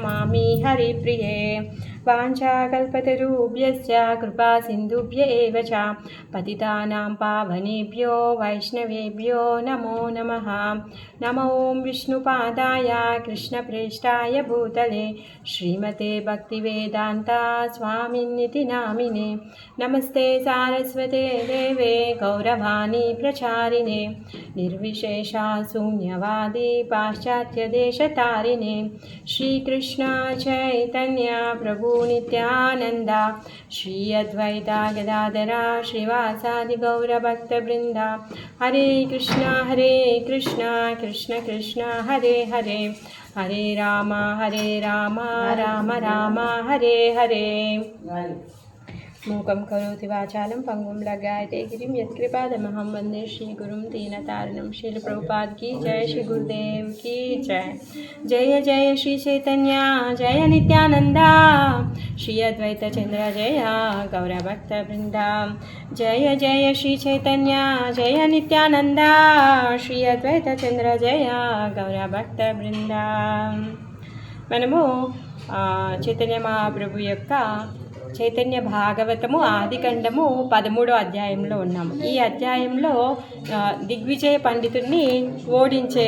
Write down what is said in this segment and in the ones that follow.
प्रणमामि हरिप्रिये। वाञ्छाकल्पतरुभ्यश्च कृपा सिन्धुभ्य एव च पतितानां पावनेभ्यो वैष्णवेभ्यो नमो नमः। नमो ॐ विष्णुपादाय कृष्णप्रेष्ठाय भूतले श्रीमते भक्तिवेदान्ता स्वामिन्निति नामिने। नमस्ते सारस्वते देवे गौरवाणी प्रचारिणे निर्विशेषा शून्यवादी पाश्चात्यदेशतारिणे। श्रीकृष्ण चैतन्य प्रभु नित्यानंद श्री अद्वैता गदाधरा श्रीवासादि गौरभक्तवृंदा। हरे कृष्ण कृष्ण कृष्ण हरे हरे हरे राम राम राम हरे हरे। मूकं करोति वाचालं पंगुं लगायते गिरिं यत्कृपातमहं वन्दे श्रीगुरुं दीनतारिणं। श्रील प्रभुपाद की जय, श्री गुरुदेव की जय। जय जय श्री चैतन्य जय नित्यानंदा श्री अद्वैत चंद्र जय गौरभक्तवृंदा। जय जय श्री चैतन्य जय नित्यानंदा श्री अद्वैत चंद्र जय गौरभक्तवृंदा। మనము చైతన్య మహాప్రభు యొక్క చైతన్య భాగవతము ఆదికండము 13వ అధ్యాయంలో ఉన్నాము. ఈ అధ్యాయంలో దిగ్విజయ పండితుడిని ఓడించే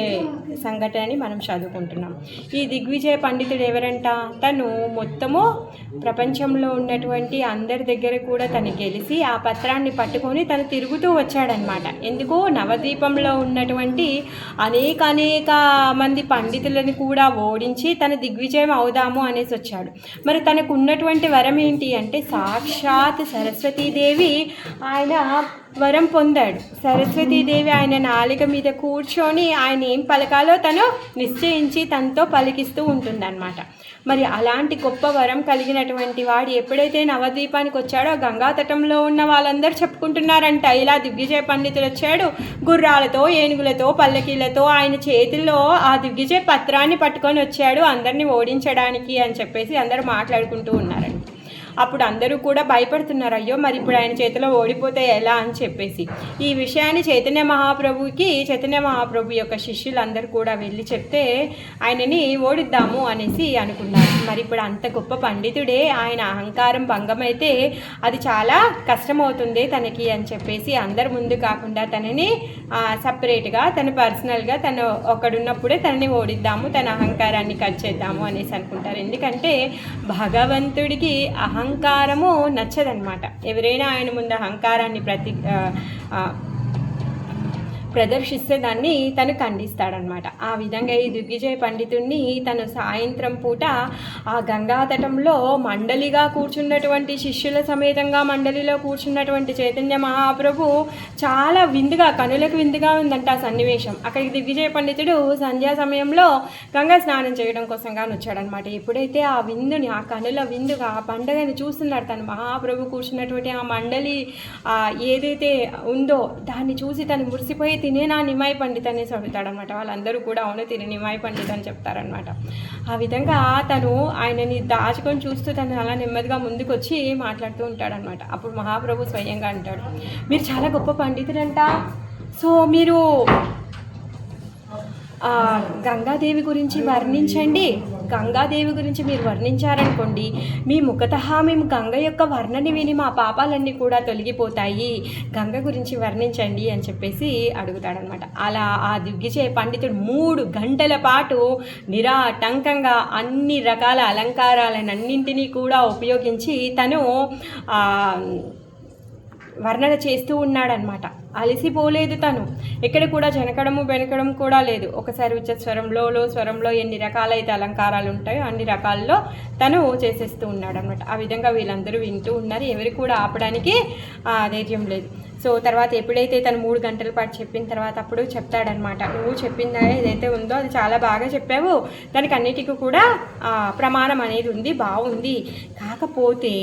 సంఘటనని మనం చదువుకుంటున్నాం. ఈ దిగ్విజయ పండితుడు ఎవరంట? తను మొత్తము ప్రపంచంలో ఉన్నటువంటి అందరి దగ్గర కూడా తను గెలిచి ఆ పత్రాన్ని పట్టుకొని తను తిరుగుతూ వచ్చాడనమాట. ఎందుకు? నవద్వీపంలో ఉన్నటువంటి అనేక మంది పండితులను కూడా ఓడించి తన దిగ్విజయం అవుదాము అనేసి వచ్చాడు. మరి తనకు ఉన్నటువంటి వరం ఏంటి అంటే సాక్షాత్ సరస్వతీదేవి ఆయన వరం పొందాడు. సరస్వతీదేవి ఆయన నాలిక మీద కూర్చొని ఆయన ఏం పలకాలో తను నిశ్చయించి తనతో పలికిస్తూ ఉంటుందన్నమాట. మరి అలాంటి గొప్ప వరం కలిగినటువంటి వాడు ఎప్పుడైతే నవద్వీపానికి వచ్చాడో గంగా తటంలో ఉన్న వాళ్ళందరూ చెప్పుకుంటున్నారంట, ఇలా దిగ్విజయ పండితుడు వచ్చాడు గుర్రాలతో ఏనుగులతో పల్లకీలతో ఆయన చేతుల్లో ఆ దిగ్విజయ పత్రాన్ని పట్టుకొని వచ్చాడు అందరినీ ఓడించడానికి అని చెప్పేసి అందరూ మాట్లాడుకుంటూ ఉన్నారంట. అప్పుడు అందరూ కూడా భయపడుతున్నారు, అయ్యో మరి ఇప్పుడు ఆయన చేతిలో ఓడిపోతే ఎలా అని చెప్పేసి. ఈ విషయాన్ని చైతన్య మహాప్రభు యొక్క శిష్యులందరూ కూడా వెళ్ళి చెప్తే ఆయనని ఓడిద్దాము అనేసి అనుకున్నారు. మరి ఇప్పుడు అంత గొప్ప పండితుడే ఆయన అహంకారం భంగమైతే అది చాలా కష్టమవుతుంది తనకి అని చెప్పేసి అందరి ముందు కాకుండా తనని సపరేట్గా తను పర్సనల్గా తను ఒకడున్నప్పుడే తనని ఓడిద్దాము, తన అహంకారాన్ని కట్ చేద్దాము అనేసి అనుకుంటారు. ఎందుకంటే భగవంతుడికి అహంకారము నచ్చదనమాట. ఎవరైనా ఆయన ముందు అహంకారాన్ని ప్రదర్శిస్తే దాన్ని తను ఖండిస్తాడనమాట. ఆ విధంగా ఈ దిగ్విజయ పండితుడిని తను సాయంత్రం పూట ఆ గంగాతటంలో మండలిగా కూర్చున్నటువంటి శిష్యుల సమేతంగా మండలిలో కూర్చున్నటువంటి చైతన్య మహాప్రభు చాలా విందుగా కనులకు విందుగా ఉందంట ఆ సన్నివేశం. అక్కడికి దిగ్విజయ పండితుడు సంధ్యా సమయంలో గంగా స్నానం చేయడం కోసంగా వచ్చాడనమాట. ఎప్పుడైతే ఆ విందుని ఆ కనుల విందుగా ఆ పండుగని చూస్తున్నాడు తను మహాప్రభు కూర్చున్నటువంటి ఆ మండలి ఏదైతే ఉందో దాన్ని చూసి తను మురిసిపోయి తినే నా నిమాయి పండిత్ అనేసి అడుగుతాడనమాట. వాళ్ళందరూ కూడా అవును తినే నిమాయి పండిత్ అని చెప్తారనమాట. ఆ విధంగా తను ఆయనని దాచుకొని చూస్తూ తను అలా నెమ్మదిగా ముందుకు వచ్చి మాట్లాడుతూ ఉంటాడనమాట. అప్పుడు మహాప్రభు స్వయంగా అంటాడు, మీరు చాలా గొప్ప పండితుడంట, సో మీరు గంగాదేవి గురించి వర్ణించండి. గంగాదేవి గురించి మీరు వర్ణించారనుకోండి మీ ముఖతః మేము గంగ యొక్క వర్ణని విని మా పాపాలన్నీ కూడా తొలగిపోతాయి, గంగ గురించి వర్ణించండి అని చెప్పేసి అడుగుతాడనమాట. అలా ఆ దిగ్విజయ పండితుడు 3 గంటల పాటు నిరాటంకంగా అన్ని రకాల అలంకారాలన్నింటినీ కూడా ఉపయోగించి తను వర్ణన చేస్తూ ఉన్నాడనమాట. అలసిపోలేదు తను, ఎక్కడ కూడా జనకడము వెనకడం కూడా లేదు. ఒకసారి ఉచ్చ స్వరంలో లో స్వరంలో ఎన్ని రకాలైతే అలంకారాలు ఉంటాయో అన్ని రకాల్లో తను చేసేస్తూ ఉన్నాడనమాట. ఆ విధంగా వీళ్ళందరూ వింటూ ఉన్నారు, ఎవరు కూడా ఆపడానికి ధైర్యం లేదు. సో తర్వాత ఎప్పుడైతే తను 3 గంటల పాటు చెప్పిన తర్వాత అప్పుడు చెప్తాడనమాట, నువ్వు చెప్పిందా ఏదైతే ఉందో అది చాలా బాగా చెప్పావు, దానికి అన్నిటికీ కూడా ప్రమాణం అనేది ఉంది, బాగుంది, కాకపోతే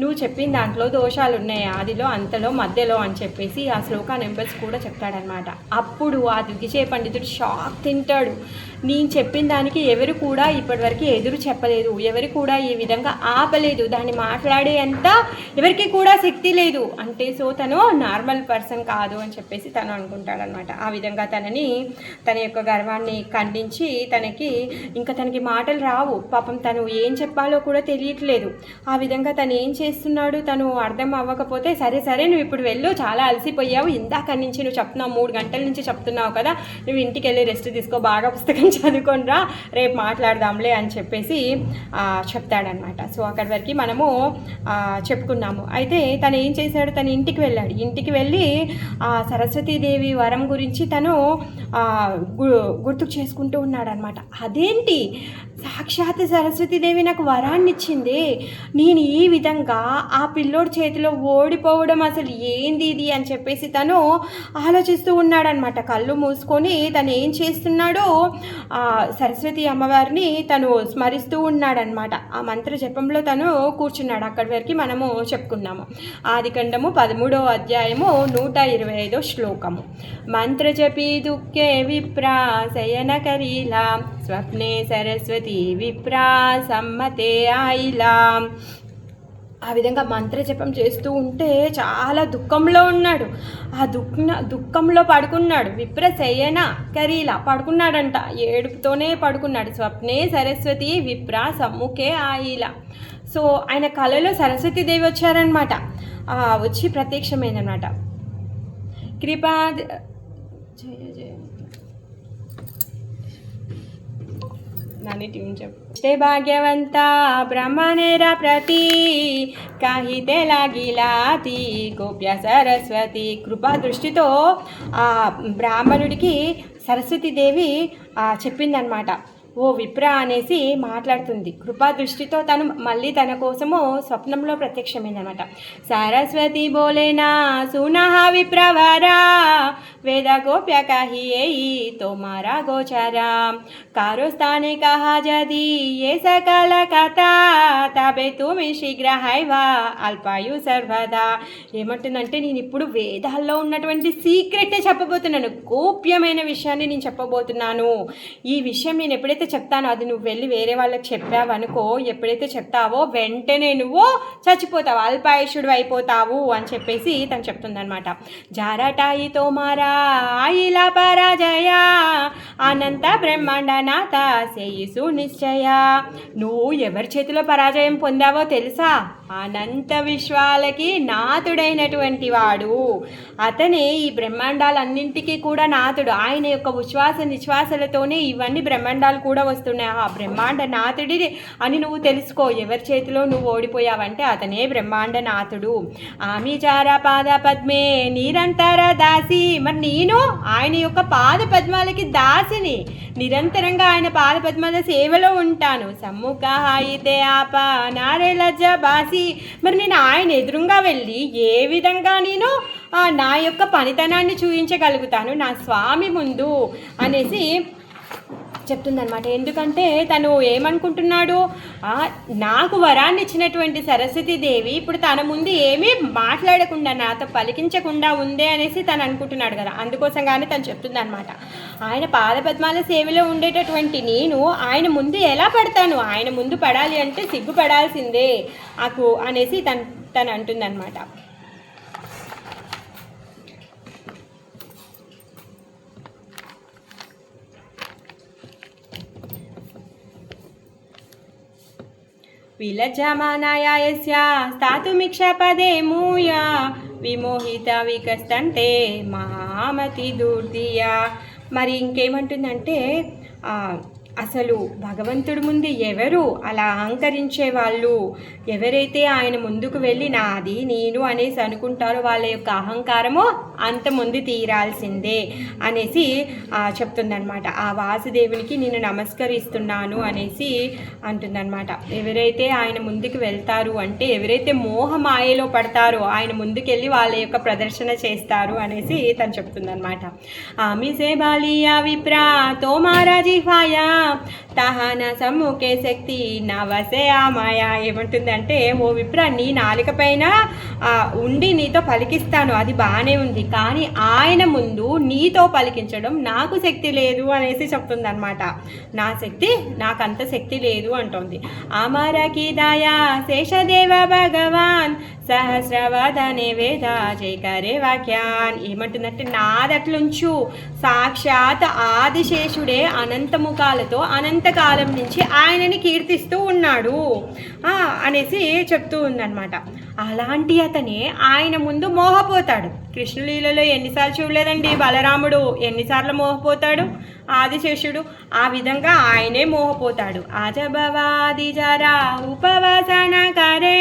నువ్వు చెప్పిన దాంట్లో దోషాలు ఉన్నాయి, ఆదిలో అంతలో మధ్యలో అని చెప్పేసి ఆ శ్లోకా నెంబర్స్ కూడా చెప్తాడనమాట. అప్పుడు ఆ దిగ్విజయ పండితుడు షాక్ తింటాడు. నేను చెప్పిన దానికి ఎవరు కూడా ఇప్పటివరకు ఎదురు చెప్పలేదు, ఎవరు కూడా ఈ విధంగా ఆపలేదు, దాన్ని మాట్లాడే అంత ఎవరికి కూడా శక్తి లేదు అంటే సో తను నార్మల్ పర్సన్ కాదు అని చెప్పేసి తను అనుకుంటాడనమాట. ఆ విధంగా తన యొక్క గర్వాన్ని ఖండించి తనకి మాటలు రావు, పాపం తను ఏం చెప్పాలో కూడా తెలియట్లేదు. ఆ విధంగా తను ఏం చేస్తున్నాడు తను అర్థం అవ్వకపోతే, సరే నువ్వు ఇప్పుడు వెళ్ళు, చాలా అలసిపోయావు, ఇందాక నుంచి నువ్వు చెప్తున్నావు 3 గంటల నుంచి చెప్తున్నావు కదా, నువ్వు ఇంటికి వెళ్ళి రెస్ట్ తీసుకో, బాగా పుస్తకం చదువుకొనిరా, రేపు మాట్లాడదాంలే అని చెప్పేసి చెప్తాడనమాట. సో అక్కడి వరకు మనము చెప్పుకున్నాము. అయితే తను ఏం చేశాడు, తన ఇంటికి వెళ్ళాడు. ఇంటికి వెళ్ళి సరస్వతీదేవి వరం గురించి తను గుర్తుకు చేసుకుంటూ ఉన్నాడనమాట. అదేంటి, సాక్షాత్ సరస్వతీదేవి నాకు వరాన్ని ఇచ్చింది, నేను ఈ విధంగా ఆ పిల్లోడి చేతిలో ఓడిపోవడం అసలు ఏంది ఇది అని చెప్పేసి తను ఆలోచిస్తూ ఉన్నాడనమాట. కళ్ళు మూసుకొని తను ఏం చేస్తున్నాడో సరస్వతి అమ్మవారిని తను స్మరిస్తూ ఉన్నాడనమాట. ఆ మంత్ర జపంలో తను కూర్చున్నాడు. అక్కడి వరకు మనము చెప్పుకున్నాము. ఆదికాండము 13వ అధ్యాయము 125వ శ్లోకము. మంత్రజపీ దుఃఖే విప్రా శయనకరీలా స్వప్నే సరస్వతి విప్రా సమ్మతే ఆయిలా. ఆ విధంగా మంత్రజపం చేస్తూ ఉంటే చాలా దుఃఖంలో ఉన్నాడు. ఆ దుఃఖంలో పడుకున్నాడు. విప్రశయన కరీలా పడుకున్నాడంట, ఏడుపుతోనే పడుకున్నాడు. స్వప్నే సరస్వతి విప్ర సమ్ముఖే ఆయిలా. సో ఆయన కళలో సరస్వతీదేవి వచ్చారనమాట. వచ్చి ప్రత్యక్షమైందనమాట. కృపా ते भाग्यवंता ब्रह्मणेरा प्रति काहिते लागिला ती गोप्य सरस्वती. కృపా దృష్టితో ఆ బ్రాహ్మణుడికి సరస్వతీదేవి చెప్పిందనమాట. ఓ విప్ర అనేసి మాట్లాడుతుంది. కృపా దృష్టితో తను మళ్ళీ తన కోసము స్వప్నంలో ప్రత్యక్షమైందనమాట. సరస్వతి బోలేనా సునః విప్రవరా వేద గోప్య కహియేయి తోమారా గోచరా కారో స్థానే కహా జది ఏ సకల కథ తబే తుమి శీఘ్ర హైవా అల్పాయు సర్వదా. ఏమంటుందంటే, నేను ఇప్పుడు వేదాల్లో ఉన్నటువంటి సీక్రెటే చెప్పబోతున్నాను, గోప్యమైన విషయాన్ని నేను చెప్పబోతున్నాను. ఈ విషయం నేను ఎప్పుడైతే చెప్తానో అది నువ్వు వెళ్ళి వేరే వాళ్ళకి చెప్పావనుకో, ఎప్పుడైతే చెప్తావో వెంటనే నువ్వు చచ్చిపోతావు, అల్పాయుషుడు అయిపోతావు అని చెప్పేసి తను చెప్తుందనమాట. జారటాయి తోమారా ఆయిలా పరాజయ అనంత బ్రహ్మాండ నాథ సేయిసు నిశ్చయ. నువ్వు ఎవరి చేతిలో పరాజయం పొందావో తెలుసా? అనంత విశ్వాలకి నాథుడైనటువంటి వాడు అతనే. ఈ బ్రహ్మాండాలన్నింటికీ కూడా నాథుడు. ఆయన యొక్క ఉచ్ఛ్వాస నిశ్వాసలతోనే ఇవన్నీ బ్రహ్మాండాలు కూడా వస్తున్నాయి. ఆ బ్రహ్మాండ నాథుడి అని నువ్వు తెలుసుకో. ఎవరి చేతిలో నువ్వు ఓడిపోయావంటే అతనే బ్రహ్మాండ నాథుడు. ఆమె చారా పాద పద్మే నిరంతర దాసి. మరి నేను ఆయన యొక్క పాద పద్మాలకి దాసిని, నిరంతరంగా ఆయన పాద పద్మాల సేవలో ఉంటాను. సమ్ముఖ హాయితే ఆప నారే లజ్జ బాసి. మరి నేను ఆయన ఎదురుగా వెళ్ళి ఏ విధంగా నేను నా యొక్క పనితనాన్ని చూపించగలుగుతాను నా స్వామి ముందు అనేసి చెప్తుందనమాట. ఎందుకంటే తను ఏమనుకుంటున్నాడు, నాకు వరాన్ని ఇచ్చినటువంటి సరస్వతీదేవి ఇప్పుడు తన ముందు ఏమీ మాట్లాడకుండా నాతో పలికించకుండా ఉందే అనేసి తను అనుకుంటున్నాడు కదా. అందుకోసంగానే తను చెప్తుందనమాట, ఆయన పాదపద్మాల సేవలో ఉండేటటువంటి నేను ఆయన ముందు ఎలా పడతాను, ఆయన ముందు పడాలి అంటే సిగ్గుపడాల్సిందే నాకు అనేసి తను అంటుందన్నమాట. విలజమానాయస్య స్థాతుమిక్షపదే మూయ విమోహిత వికస్తంటే మహామతి దుర్దియ. మరి ఇంకేమంటుందంటే, అసలు భగవంతుడి ముందు ఎవరు అలా అహంకరించే వాళ్ళు, ఎవరైతే ఆయన ముందుకు వెళ్ళి నాది నేను అనేసి అనుకుంటారో వాళ్ళ యొక్క అహంకారము అంత ముందు తీరాల్సిందే అనేసి చెప్తుందనమాట. ఆ వాసుదేవునికి నేను నమస్కరిస్తున్నాను అనేసి అంటుందన్నమాట. ఎవరైతే ఆయన ముందుకు వెళ్తారు అంటే, ఎవరైతే మోహమాయలో పడతారో ఆయన ముందుకెళ్ళి వాళ్ళ యొక్క ప్రదర్శన చేస్తారు అనేసి తను చెప్తుందనమాట. ఆమె సే బాలియా విప్రా తోమారా జిహ్వాయా తహన సమ్ముఖే శక్తి నవసే ఆ మాయ. ఏమంటుందంటే, ఓ విప్ర, నీ నాలుక పైన ఉండి నీతో పలికిస్తాను, అది బాగానే ఉంది, కానీ ఆయన ముందు నీతో పలికించడం నాకు శక్తి లేదు అనేసి చెప్తుందనమాట. నా శక్తి, నాకంత శక్తి లేదు అంటోంది. అమరకి దయా శేషదేవ భగవాన్ సహస్రవదనే వేద జైకరే వాక్యాన్. ఏమంటుందంటే, నాదట్లుంచు, సాక్షాత్ ఆదిశేషుడే అనంత ముఖాలతో అనంతకాలం నుంచి ఆయనని కీర్తిస్తూ ఉన్నాడు అనేసి చెప్తూ ఉందన్నమాట. అలాంటి అతనే ఆయన ముందు మోహపోతాడు. కృష్ణలీలలో ఎన్నిసార్లు చూడలేదండి బలరాముడు ఎన్నిసార్లు మోహపోతాడు ఆదిశేషుడు, ఆ విధంగా ఆయనే మోహపోతాడు. ఆజభవాది జరా ఉపవాసన కరే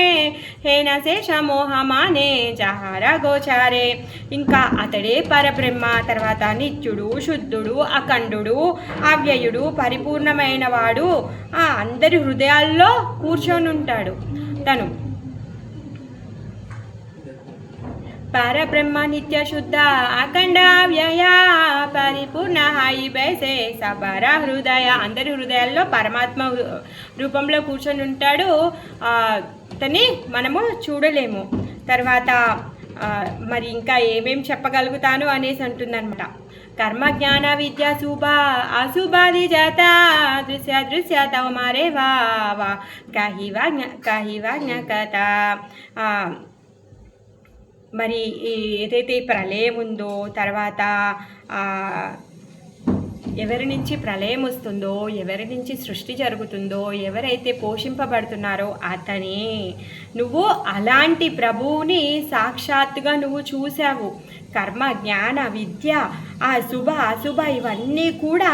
హేన శేష మోహమానే జహార గోచారే. ఇంకా అతడే పరబ్రహ్మ, తర్వాత నిత్యుడు, శుద్ధుడు, అఖండుడు, అవ్యయుడు, పరిపూర్ణమైన వాడు, అందరి హృదయాల్లో కూర్చొని ఉంటాడు తను. పరబ్రహ్మ నిత్య శుద్ధ అఖండ వ్యయ పరిపూర్ణ హాయి బైసే సబర హృదయ. అందరి హృదయాల్లో పరమాత్మ రూపంలో కూర్చొని ఉంటాడు. అతని మనము చూడలేము. తర్వాత మరి ఇంకా ఏమేం చెప్పగలుగుతాను అనేసి అంటుందన్నమాట. కర్మ జ్ఞాన విద్య శుభ అశుభాది జాత దృశ్య దృశ్య తవ మారే వా కహివాజ్ఞ కథ. మరి ఏదైతే ప్రళయం ఉందో, తర్వాత ఎవరి నుంచి ప్రళయం వస్తుందో, ఎవరి నుంచి సృష్టి జరుగుతుందో, ఎవరైతే పోషింపబడుతున్నారో అతనే నువ్వు. అలాంటి ప్రభువుని సాక్షాత్తుగా నువ్వు చూసావు. కర్మ జ్ఞాన విద్య శుభ అశుభ ఇవన్నీ కూడా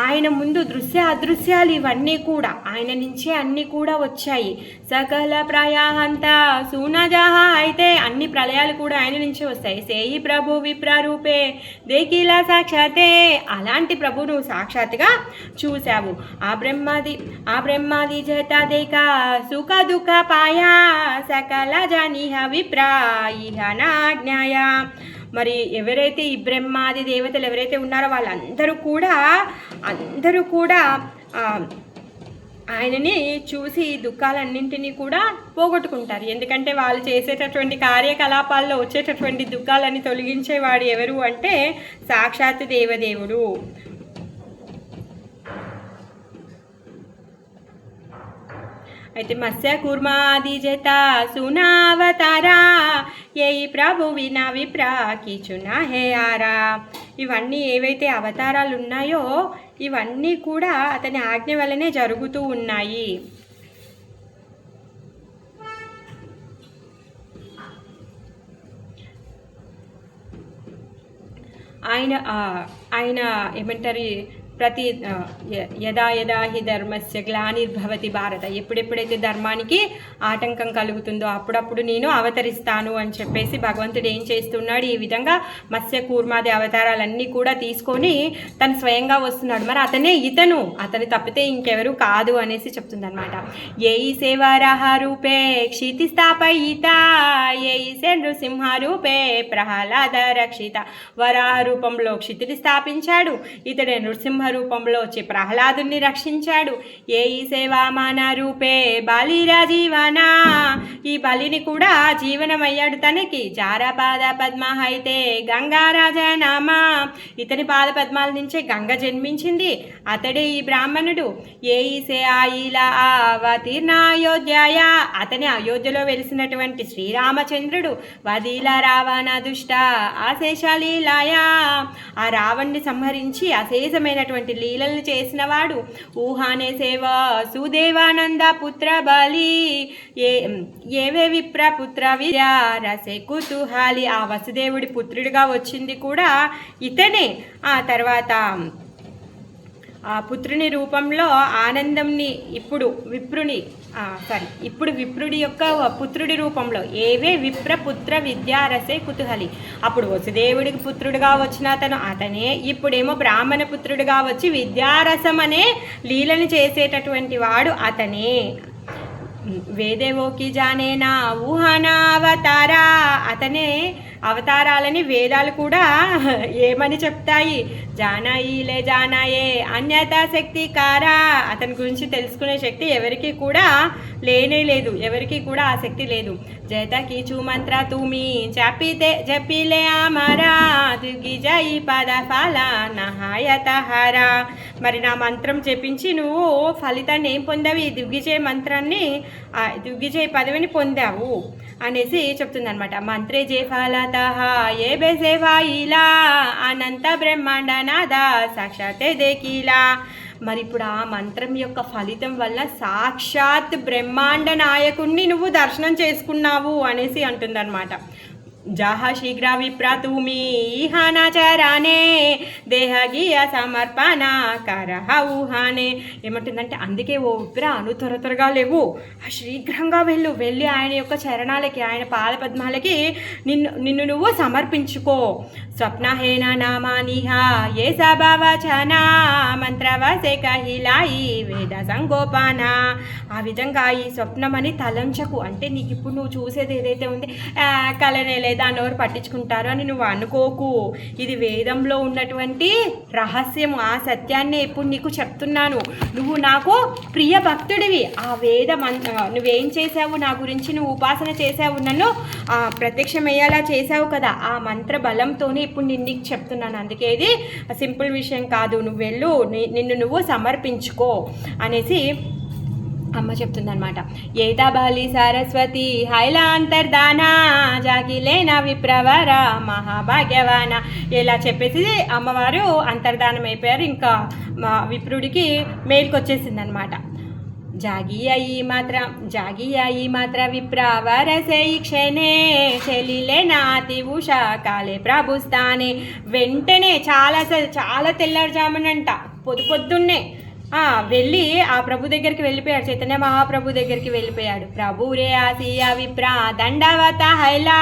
ఆయన ముందు, దృశ్య అదృశ్యాలు ఇవన్నీ కూడా ఆయన నుంచే అన్నీ కూడా వచ్చాయి. సకల ప్రయాహంత సూనజహ, అయితే అన్ని ప్రళయాలు కూడా ఆయన నుంచే వస్తాయి. సేయి ప్రభు విప్రరూపే దేకిలా సాక్షాతే. అలాంటి ప్రభు నువ్వు సాక్షాత్గా చూసావు. ఆ బ్రహ్మాది చేత దేక సుఖ దుఃఖ పాయా సకల జనిహ విప్రా ఇహ నాజ్ఞాయ. మరి ఎవరైతే ఈ బ్రహ్మాది దేవతలు ఎవరైతే ఉన్నారో వాళ్ళందరూ కూడా ఆయనని చూసి దుఃఖాలన్నింటినీ కూడా పోగొట్టుకుంటారు. ఎందుకంటే వాళ్ళు చేసేటటువంటి కార్యకలాపాల్లో వచ్చేటటువంటి దుఃఖాలని తొలగించేవాడు ఎవరు అంటే సాక్షాత్ దేవదేవుడు. అయితే మత్స్య కూర్మాది జత సునావతారా ఏ ప్రభు వినా విప్రా కిచునా హే ఆరా. ఇవన్నీ ఏవైతే అవతారాలు ఉన్నాయో ఇవన్నీ కూడా అతని ఆజ్ఞ వల్లనే జరుగుతూ ఉన్నాయి. ఆయన ఏమంటారు, ప్రతి యదా యదా హి ధర్మస్య గ్లానిర్భవతి భారత. ఎప్పుడెప్పుడైతే ధర్మానికి ఆటంకం కలుగుతుందో అప్పుడప్పుడు నేను అవతరిస్తాను అని చెప్పేసి భగవంతుడు ఏం చేస్తున్నాడు, ఈ విధంగా మత్స్య కూర్మాది అవతారాలన్నీ కూడా తీసుకొని తను స్వయంగా వస్తున్నాడు. మరి అతను తప్పితే ఇంకెవరు కాదు అనేసి చెప్తుందనమాట. ఏయి సేవారాహ రూపే క్షితి స్థాపయిత ఏయి నృసింహ రూపే ప్రహ్లాద రక్షిత. వరాహ రూపంలో క్షితిని స్థాపించాడు, ఇతడే నృసింహ రూపంలో వచ్చి ప్రహ్లాదుని రక్షించాడు. ఏ ఈ సేవామాన రూపే బాలిరాజీవనా. ఈ బలిని కూడా జీవనమయ్యాడు తనకి. జారపాద పద్మ అయితే గంగారాజనామా. ఇతని పాద పద్మాల నుంచే గంగ జన్మించింది. అతడే ఈ బ్రాహ్మణుడు. ఏ ఈసే ఆయిలా అవతీర్ణ అయోధ్యాయ. అతని అయోధ్యలో వెలిసినటువంటి శ్రీరామచంద్రుడు. వదీల రావణ దుష్ట అశేషలీలాయ. ఆ రావణ్ణి సంహరించి అశేషమైనటువంటి లీలల్ని చేసినవాడు. ఊహానే సేవ సుదేవానంద పుత్ర బలి ఏవే విప్ర పుత్ర విద్యా రసే కుతూహలి. ఆ వసుదేవుడి పుత్రుడిగా వచ్చింది కూడా ఇతనే. ఆ తర్వాత ఆ పుత్రుని రూపంలో ఆనందంని ఇప్పుడు విప్రుడి యొక్క పుత్రుడి రూపంలో ఏవే విప్ర పుత్ర విద్యారసే కుతూహలి. అప్పుడు వసుదేవుడికి పుత్రుడిగా వచ్చిన అతనే ఇప్పుడేమో బ్రాహ్మణ పుత్రుడిగా వచ్చి విద్యారసం అనే లీలను చేసేటటువంటి వాడు అతనే. వేదేవోకి జానేనా ఊహనా అవతారా. అతనే అవతారాలని వేదాలు కూడా ఏమని చెప్తాయి? జానాయిలే జానాయే అన్యత శక్తి కారా. అతని గురించి తెలుసుకునే శక్తి ఎవరికి కూడా లేనే లేదు, ఎవరికి కూడా ఆ శక్తి లేదు. జయత కీచు మంత్ర తుమి జపిలే అమరా దిగ్విజయీ పద ఫల నహాయత హరా. మరి నా మంత్రం చెప్పించి నువ్వు ఫలితాన్ని ఏం పొందావు? ఈ దిగ్విజయ మంత్రాన్ని, దిగ్విజయ పదవిని పొందావు అనేసి చెప్తుందనమాట. మంత్రే జే ఫలత ఏ బేసేవాయిలా అనంత బ్రహ్మాండ నాదా సాక్షాతే దేకిలా. మరి ఇప్పుడు ఆ మంత్రం యొక్క ఫలితం వల్ల సాక్షాత్ బ్రహ్మాండ నాయకుణ్ణి నువ్వు దర్శనం చేసుకున్నావు అనేసి అంటుందన్నమాట. జహ శీఘ్ర విప్ర తుమి ఈహానాచారానే దేహగీయ సమర్పణ కరహ ఊహానే. ఏమంటుందంటే, అందుకే ఓ విప్ర అను త్వరగా లేవు, శీఘ్రంగా వెళ్ళి ఆయన యొక్క చరణాలకి, ఆయన పాద పద్మాలకి నిన్ను నువ్వు సమర్పించుకో. స్వప్నహేన నామానిహా ఏ సభావచన మంత్రవసే కహిలాయి వేద సంగోపాన. ఆ విధంగా ఈ స్వప్నం అని తలంచకు. అంటే నీకు ఇప్పుడు నువ్వు చూసేది ఏదైతే ఉంది కలనే లేదా నోరు పట్టించుకుంటారు అని నువ్వు అనుకోకు. ఇది వేదంలో ఉన్నటువంటి రహస్యము, ఆ సత్యాన్ని ఇప్పుడు నీకు చెప్తున్నాను. నువ్వు నాకు ప్రియ భక్తుడివి. ఆ వేద నువ్వేం చేసావు, నా గురించి నువ్వు ఉపాసన చేసావు, నన్ను ప్రత్యక్షమయ్యేలా చేసావు కదా, ఆ మంత్ర బలంతోనే ఇప్పుడు నేను నీకు చెప్తున్నాను. అందుకే ఇది సింపుల్ విషయం కాదు, నువ్వు వెళ్ళు, నిన్ను నువ్వు సమర్పించుకో అనేసి అమ్మ చెప్తుందనమాట. ఏతా బాలి సరస్వతి హైలా అంతర్దానా జాగిలేనా విప్రవర మహాభాగ్యవాన. ఇలా చెప్పేసి అమ్మవారు అంతర్ధానం అయిపోయారు. ఇంకా విప్రుడికి మేలుకొచ్చేసింది అనమాట. జాగి అయి మాత్ర విప్రవర సే క్షణే చెలిలే నాతి ఉషా కాలే ప్రభుస్తానే. వెంటనే చాలా తెల్లారుజామునంట, పొద్దున్నే వెళ్ళి ఆ ప్రభు దగ్గరికి వెళ్ళిపోయాడు, చైతన్య మహాప్రభు దగ్గరికి వెళ్ళిపోయాడు. ప్రభు రే ఆసియా విప్ర దండవత హైలా.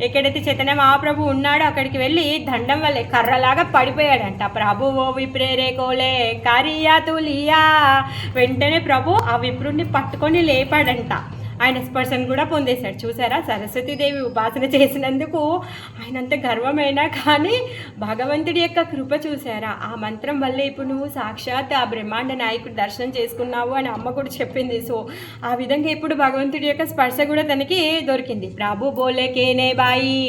ఎక్కడైతే చైతన్య మహాప్రభు ఉన్నాడో అక్కడికి వెళ్ళి దండం వల్లే కర్రలాగా పడిపోయాడంట. ప్రభు ఓ విప్రేరే కోలే కారియా తులియా. వెంటనే ప్రభు ఆ విప్రుడిని పట్టుకొని లేపాడంట. ఆయన స్పర్శను కూడా పొందేశాడు. చూసారా, సరస్వతీదేవి ఉపాసన చేసినందుకు ఆయనంత గర్వమైనా కానీ భగవంతుడి యొక్క కృప చూసారా. ఆ మంత్రం వల్లే ఇప్పుడు నువ్వు సాక్షాత్ ఆ బ్రహ్మాండ నాయకుడు దర్శనం చేసుకున్నావు అని అమ్మ కూడా చెప్పింది. సో ఆ విధంగా ఇప్పుడు భగవంతుడి యొక్క స్పర్శ కూడా తనకి దొరికింది. ప్రభు బోలే కేనే బాయి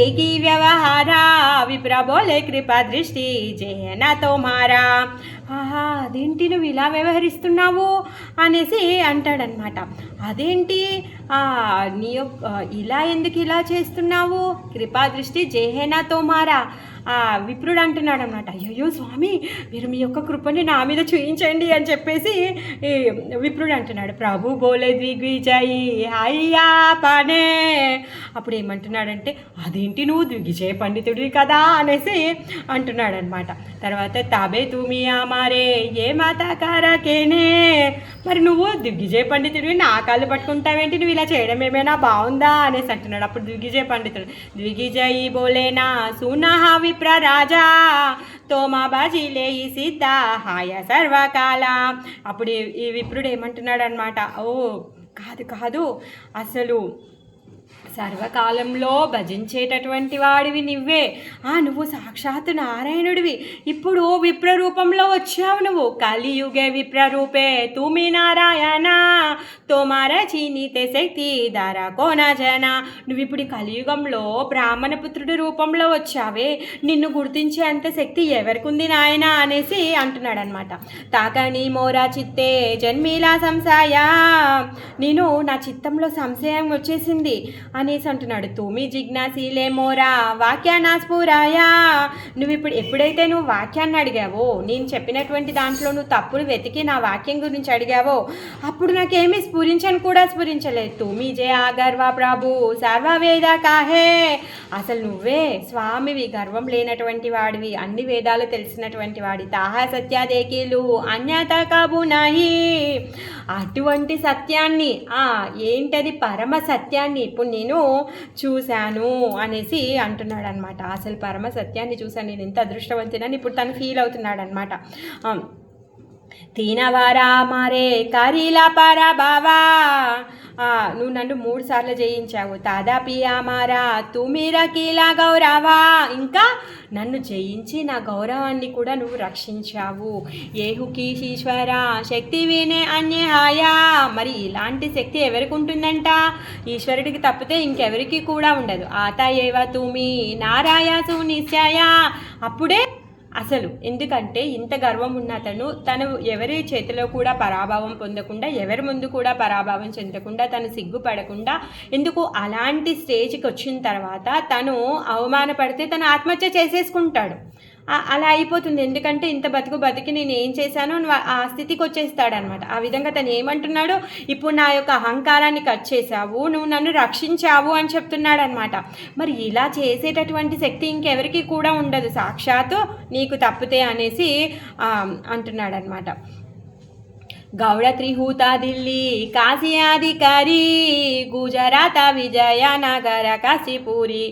ఏగి వ్యవహారా విప్ర బోలే కృపా దృష్టి జయనతో మారా. అదేంటి నువ్వు ఇలా వ్యవహరిస్తున్నావు అనేసి అంటాడనమాట. అదేంటి నీ ఇలా ఎందుకు ఇలా చేస్తున్నావు? కృపా దృష్టి జేహేనా తోమారా. విప్రుడు అంటున్నాడు అనమాట. అయ్యో స్వామి, మీరు మీ యొక్క కృపని నా మీద చూయించండి అని చెప్పేసి విప్రుడు అంటున్నాడు. ప్రభు బోలే దిగ్విజయి అయ్యా పనే. అప్పుడు ఏమంటున్నాడంటే, అదేంటి నువ్వు దిగ్విజయ పండితుడివి కదా అనేసి అంటున్నాడు అనమాట. తర్వాత తాబే తుమి ఆమారే ఏ మాతాకారకేనే. మరి నువ్వు దిగ్విజయ పండితుడివి, నా కాళ్ళు పట్టుకుంటావేంటి, నువ్వు ఇలా చేయడం ఏమైనా బాగుందా అనేసి అంటున్నాడు. అప్పుడు దిగ్విజయ పండితుడు దిగ్విజయి బోలేనా సునహా విప్ర రాజా తోమా బాజీలే ఈ సిద్ధ హాయ సర్వకాల. అప్పుడు ఈ విప్రుడు ఏమంటున్నాడు అనమాట. కాదు అసలు సర్వకాలంలో భజించేటటువంటి వాడివి నువ్వే. నువ్వు సాక్షాత్తు నారాయణుడివి. ఇప్పుడు విప్ర రూపంలో వచ్చావు నువ్వు. కలియుగే విప్రరూపే తుమి నారాయణ తోమార చీనితే శక్తి ధారా కోన జన. నువ్వు ఇప్పుడు కలియుగంలో బ్రాహ్మణ పుత్రుడి రూపంలో వచ్చావే, నిన్ను గుర్తించే అంత శక్తి ఎవరికి ఉంది నాయన అనేసి అంటున్నాడు అనమాట. తాకని మోరా చిత్తే జన్మీలా సంశయ. నేను నా చిత్తంలో సంశయం వచ్చేసింది అనేసి అంటున్నాడు. తుమి జిజ్ఞాసీలే మోరా వాక్యానా స్ఫురాయా. నువ్వు ఎప్పుడైతే నువ్వు వాక్యాన్ని అడిగావో, నేను చెప్పినటువంటి దాంట్లో నువ్వు తప్పులు వెతికి నా వాక్యం గురించి అడిగావో, అప్పుడు నాకేమీ స్ఫురించలేదు. తుమి జే గర్వ ప్రభు సర్వవేద కాహే. అసలు నువ్వే స్వామివి, గర్వం లేనటువంటి వాడివి, అన్ని వేదాలు తెలిసినటువంటి వాడి. తాహా సత్యాదేకీలు అన్యత కాబు నాహి. అటువంటి సత్యాన్ని ఏంటది పరమ సత్యాన్ని ఇప్పుడు నేను చూశాను అనేసి అంటున్నాడు అనమాట. అసలు పరమ సత్యాన్ని చూశాను, నేను ఎంత అదృష్టవంతునని ఇప్పుడు తను ఫీల్ అవుతున్నాడు అనమాట. తీనవారా మారే కరీలా పరా బావా నువ్వు నన్ను 3 సార్లు జయించావు. తాదాపి అమారా తుమిరా కీలా గౌరవా, ఇంకా నన్ను జయించి నా గౌరవాన్ని కూడా నువ్వు రక్షించావు. ఏహుకి ఈశ్వర శక్తి వినే అన్యహాయా, మరి ఇలాంటి శక్తి ఎవరికి ఉంటుందంట? ఈశ్వరుడికి తప్పితే ఇంకెవరికి కూడా ఉండదు. ఆత ఏవ తుమి నారాయసు నిశ్చయ, అప్పుడే అసలు ఎందుకంటే ఇంత గర్వం ఉన్న తను ఎవరి చేతిలో కూడా పరాభవం పొందకుండా, ఎవరి ముందు కూడా పరాభవం చెందకుండా, తను సిగ్గుపడకుండా, ఎందుకు అలాంటి స్టేజ్కి వచ్చిన తర్వాత తను అవమానపడితే తను ఆత్మహత్య చేసేసుకుంటాడు. అలా అయిపోతుంది. ఎందుకంటే ఇంత బతికి నేను ఏం చేశానో ఆ స్థితికి వచ్చేస్తాడనమాట. ఆ విధంగా తను ఏమంటున్నాడు, ఇప్పుడు నా యొక్క అహంకారాన్ని కట్ చేశావు, నువ్వు నన్ను రక్షించావు అని చెప్తున్నాడు అనమాట. మరి ఇలా చేసేటటువంటి శక్తి ఇంకెవరికి కూడా ఉండదు, సాక్షాత్తు నీకు తప్పితే అనేసి అంటున్నాడు అనమాట. గౌడ త్రిహూత ఢిల్లీ కాశీయాధికారి గుజరాత విజయనగర కాశీపూరి.